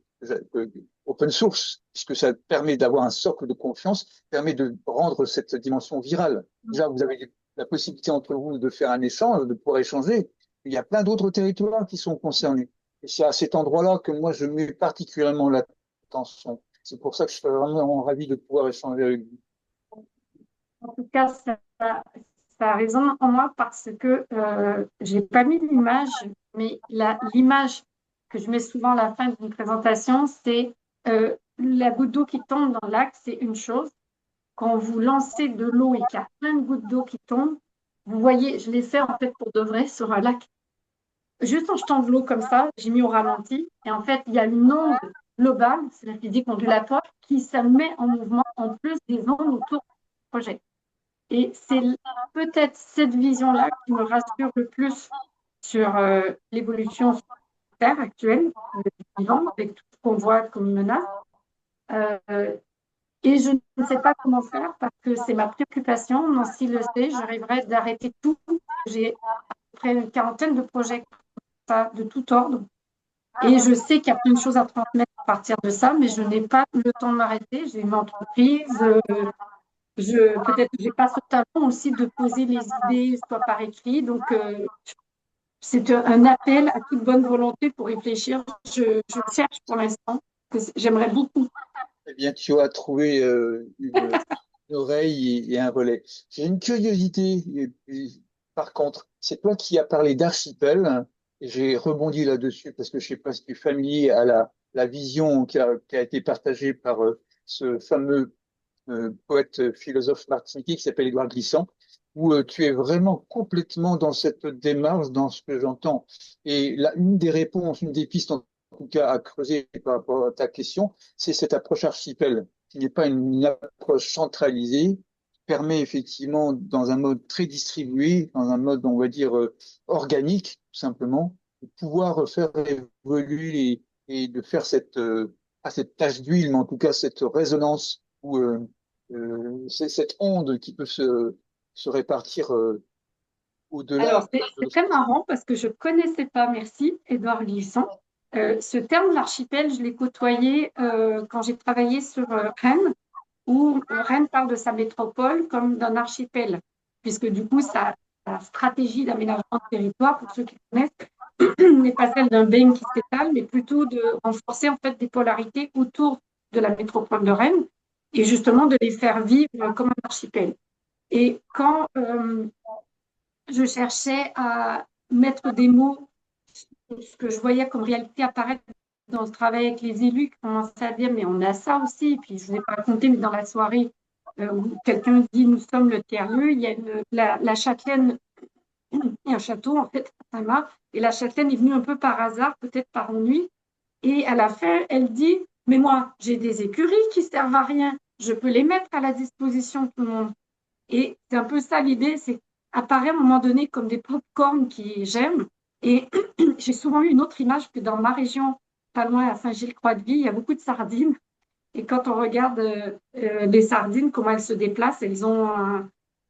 open source, puisque ça permet d'avoir un socle de confiance, permet de rendre cette dimension virale. Déjà, vous avez la possibilité entre vous de faire un échange, de pouvoir échanger. Il y a plein d'autres territoires qui sont concernés. Et c'est à cet endroit-là que moi, je mets particulièrement l'attention. C'est pour ça que je suis vraiment ravi de pouvoir échanger avec vous. En tout cas, ça résonne en moi parce que j'ai pas mis l'image, mais l'image que je mets souvent à la fin d'une présentation, c'est la goutte d'eau qui tombe dans le lac, c'est une chose. Quand vous lancez de l'eau et qu'il y a plein de gouttes d'eau qui tombent, vous voyez, je l'ai fait en fait pour de vrai sur un lac. Juste en jetant de l'eau comme ça, j'ai mis au ralenti. Et en fait, il y a une onde globale, c'est la physique ondulatoire, qui se met en mouvement en plus des ondes autour du projet. Et c'est peut-être cette vision-là qui me rassure le plus sur l'évolution sur Terre actuelle, vivant, avec tout ce qu'on voit comme menace. Et je ne sais pas comment faire parce que c'est ma préoccupation. Nancy le sait, je rêverais d'arrêter tout. J'ai à peu près une quarantaine de projets de tout ordre. Et je sais qu'il y a plein de choses à transmettre à partir de ça, mais je n'ai pas le temps de m'arrêter. J'ai une entreprise. Peut-être que je n'ai pas ce talent aussi de poser les idées, soit par écrit. Donc, c'est un appel à toute bonne volonté pour réfléchir. Je cherche pour l'instant, que j'aimerais beaucoup. Eh bien, tu as trouvé une oreille et un relais. J'ai une curiosité, par contre, c'est toi qui as parlé d'archipel, et j'ai rebondi là-dessus parce que je ne sais pas si tu es familier à la vision qui a été partagée par ce fameux poète philosophe martiniquais qui s'appelle Édouard Glissant, où tu es vraiment complètement dans cette démarche, dans ce que j'entends. Et là, une des réponses, une des pistes en tout cas à creuser par rapport à ta question, c'est cette approche archipel, qui n'est pas une approche centralisée, qui permet effectivement, dans un mode très distribué, dans un mode, on va dire, organique, tout simplement, de pouvoir faire évoluer et de faire pas cette tache d'huile, mais en tout cas cette résonance ou c'est cette onde qui peut se répartir au-delà. Alors, c'est très marrant parce que je ne connaissais pas, merci, Édouard Glissant. Ce terme l'archipel, je l'ai côtoyé quand j'ai travaillé sur Rennes, où Rennes parle de sa métropole comme d'un archipel, puisque du coup, sa stratégie d'aménagement de territoire, pour ceux qui connaissent, n'est pas celle d'un bain qui s'étale, mais plutôt de renforcer en fait des polarités autour de la métropole de Rennes et justement de les faire vivre comme un archipel. Et quand je cherchais à mettre des mots sur ce que je voyais comme réalité apparaître dans le travail avec les élus, qui commençaient à dire mais on a ça aussi. Et puis je ne vous ai pas raconté, mais dans la soirée où quelqu'un dit nous sommes le tiers-lieu, il y a la Châtelaine, il y a un château en fait à Saint-Marc, et la Châtelaine est venue un peu par hasard, peut-être par ennui. Et à la fin, elle dit mais moi, j'ai des écuries qui ne servent à rien. Je peux les mettre à la disposition de tout le monde. Et c'est un peu ça l'idée, c'est apparaît à un moment donné comme des pop-corn qui j'aime. Et j'ai souvent eu une autre image que dans ma région, pas loin à Saint-Gilles-Croix-de-Vie, il y a beaucoup de sardines. Et quand on regarde les sardines, comment elles se déplacent, elles ont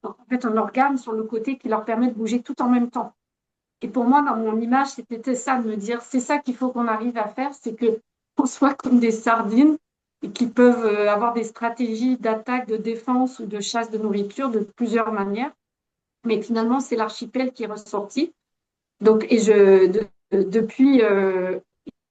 en fait un organe sur le côté qui leur permet de bouger tout en même temps. Et pour moi, dans mon image, c'était ça, de me dire, c'est ça qu'il faut qu'on arrive à faire, c'est que conçoit comme des sardines et qui peuvent avoir des stratégies d'attaque, de défense ou de chasse de nourriture de plusieurs manières. Mais finalement, c'est l'archipel qui est ressorti. Donc, depuis,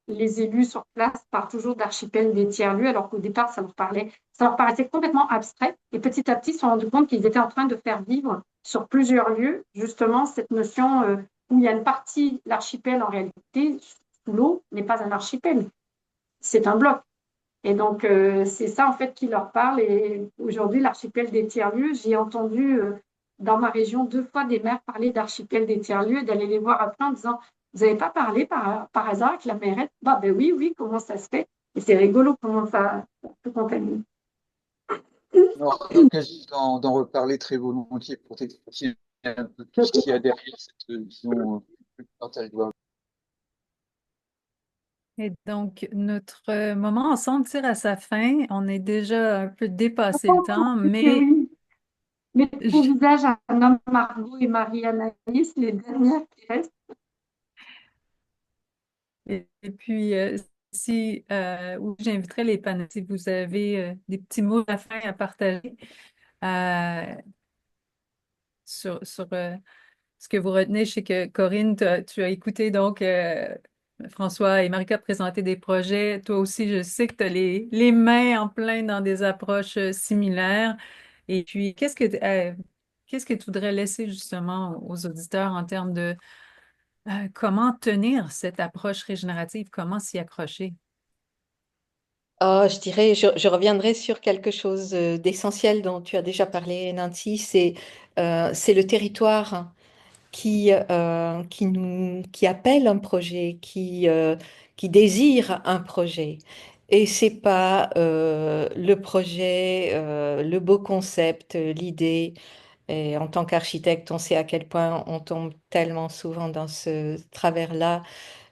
les élus sur place parlent toujours d'archipel des tiers-lieux, alors qu'au départ, ça leur paraissait complètement abstrait. Et petit à petit, ils se sont rendus compte qu'ils étaient en train de faire vivre sur plusieurs lieux, justement, cette notion où il y a une partie, l'archipel, en réalité, sous l'eau, n'est pas un archipel, c'est un bloc. Et donc, c'est ça, en fait, qui leur parle. Et aujourd'hui, l'archipel des tiers-lieux, j'ai entendu dans ma région 2 fois des maires parler d'archipel des tiers-lieux, d'aller les voir après en disant, vous n'avez pas parlé par hasard avec la mairesse? Bah, ben oui, oui, comment ça se fait? Et c'est rigolo comment ça se contamine. On aura l'occasion d'en reparler très volontiers pour t'expliquer un peu tout ce qu'il y a derrière cette vision partagée. Et donc, notre moment ensemble tire à sa fin. On est déjà un peu dépassé le temps, mais Oui. Mettez vos visages à Anna, Margot et Marie-Anaïs, les dernières qui restent. et puis, oui, j'inviterai les panélistes si vous avez des petits mots à la fin à partager euh, sur ce que vous retenez. Je sais que Corinne, tu as écouté donc François et Marika présenter des projets. Toi aussi, je sais que tu as les mains en plein dans des approches similaires. Et puis, qu'est-ce que tu voudrais laisser justement aux auditeurs en termes de comment tenir cette approche régénérative, comment s'y accrocher? Je dirais, je reviendrai sur quelque chose d'essentiel dont tu as déjà parlé, Nancy, c'est le territoire qui appelle un projet, qui désire un projet. Et c'est pas le projet, le beau concept, l'idée. Et en tant qu'architecte, on sait à quel point on tombe tellement souvent dans ce travers-là.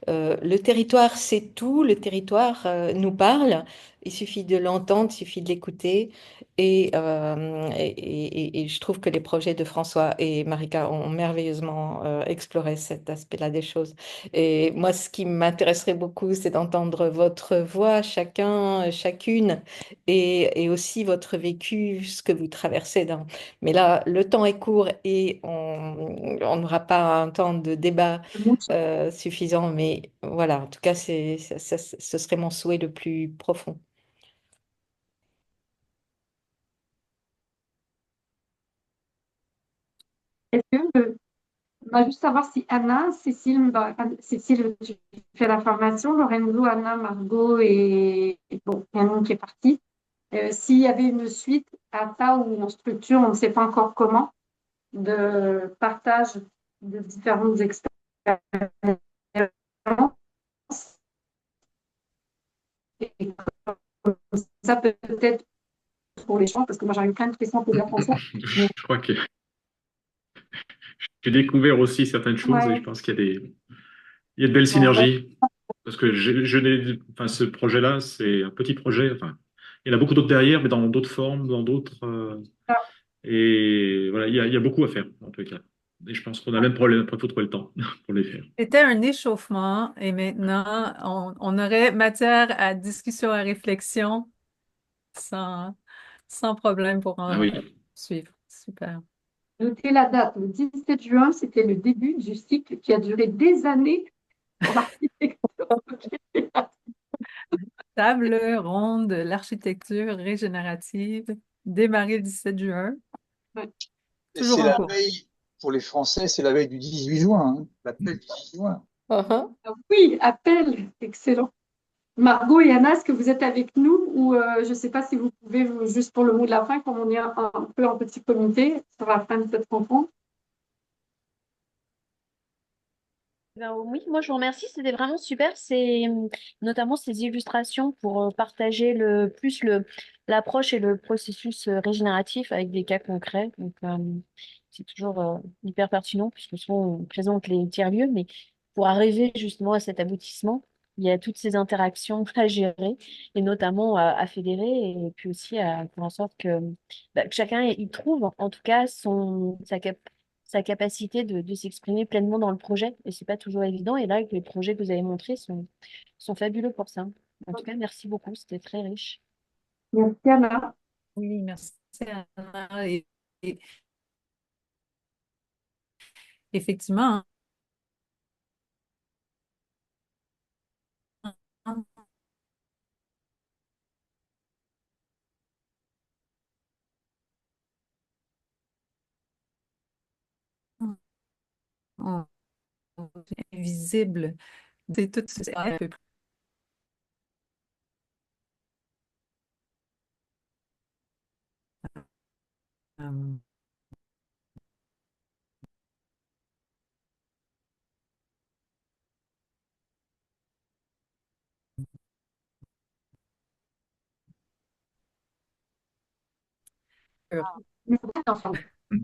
Le territoire, c'est tout. Le territoire nous parle. Il suffit de l'entendre, il suffit de l'écouter. Et je trouve que les projets de François et Marika ont merveilleusement exploré cet aspect-là des choses. Et moi, ce qui m'intéresserait beaucoup, c'est d'entendre votre voix, chacun, chacune, et aussi votre vécu, ce que vous traversez dans. Mais là, le temps est court et on n'aura pas un temps de débat suffisant. Mais voilà, en tout cas, ce serait mon souhait le plus profond. Est-ce que, on va juste savoir si Anna, Cécile, tu fais la formation, Lorenzo, Anna, Margot et bon, il y en a une qui est partie. S'il y avait une suite à ça ou une structure, on ne sait pas encore comment, de partage de différentes expériences. Et ça peut-être pour les gens, parce que moi j'ai eu plein de questions pour dire François. Je crois que j'ai découvert aussi certaines choses et je pense qu'il y a de belles synergies. Parce que ce projet-là, c'est un petit projet. Enfin, il y en a beaucoup d'autres derrière, mais dans d'autres formes, dans d'autres. Et voilà, il y a beaucoup à faire, en tout cas. Et je pense qu'on a le même problème, après, il faut trouver le temps pour les faire. C'était un échauffement et maintenant, on aurait matière à discussion, à réflexion sans problème pour en suivre. Super. Notez la date, le 17 juin, c'était le début du cycle qui a duré des années pour l'architecture. Table ronde, l'architecture régénérative, démarré le 17 juin. C'est la veille, pour les Français, c'est la veille du 18 juin, hein, l'appel du 18 juin. Oui, appel, excellent. Margot et Anna, est-ce que vous êtes avec nous ou je ne sais pas si vous pouvez, juste pour le mot de la fin, comme on est un peu en petit comité sur la fin de cette rencontre. Oui, moi je vous remercie, c'était vraiment super. C'est notamment ces illustrations pour partager l'approche et le processus régénératif avec des cas concrets. Donc c'est toujours hyper pertinent puisque souvent on présente les tiers-lieux, mais pour arriver justement à cet aboutissement, il y a toutes ces interactions à gérer et notamment à fédérer et puis aussi à faire en sorte que chacun y trouve en tout cas sa capacité de s'exprimer pleinement dans le projet. Et c'est pas toujours évident. Et là, les projets que vous avez montrés sont fabuleux pour ça. En tout cas, merci beaucoup, c'était très riche. Merci Anna. Oui, merci Anna. Et effectivement, on- invisible, c'est tout, c'est un peu plus,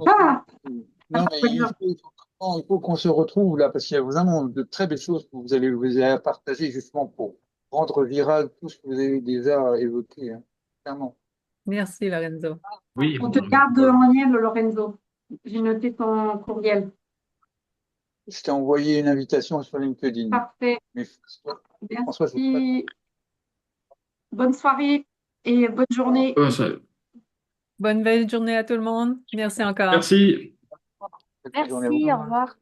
Ah, Non, mais il faut qu'on se retrouve là, parce qu'il y a vraiment de très belles choses que vous allez partager justement pour rendre viral tout ce que vous avez déjà évoqué, hein, clairement. Merci Lorenzo. Oui, on te garde en lien, Lorenzo. J'ai noté ton courriel. Je t'ai envoyé une invitation sur LinkedIn. Parfait. Mais François, je veux Merci. Bonne soirée et bonne journée. Bonne belle journée à tout le monde. Merci encore. Merci. pas- Merci, au revoir.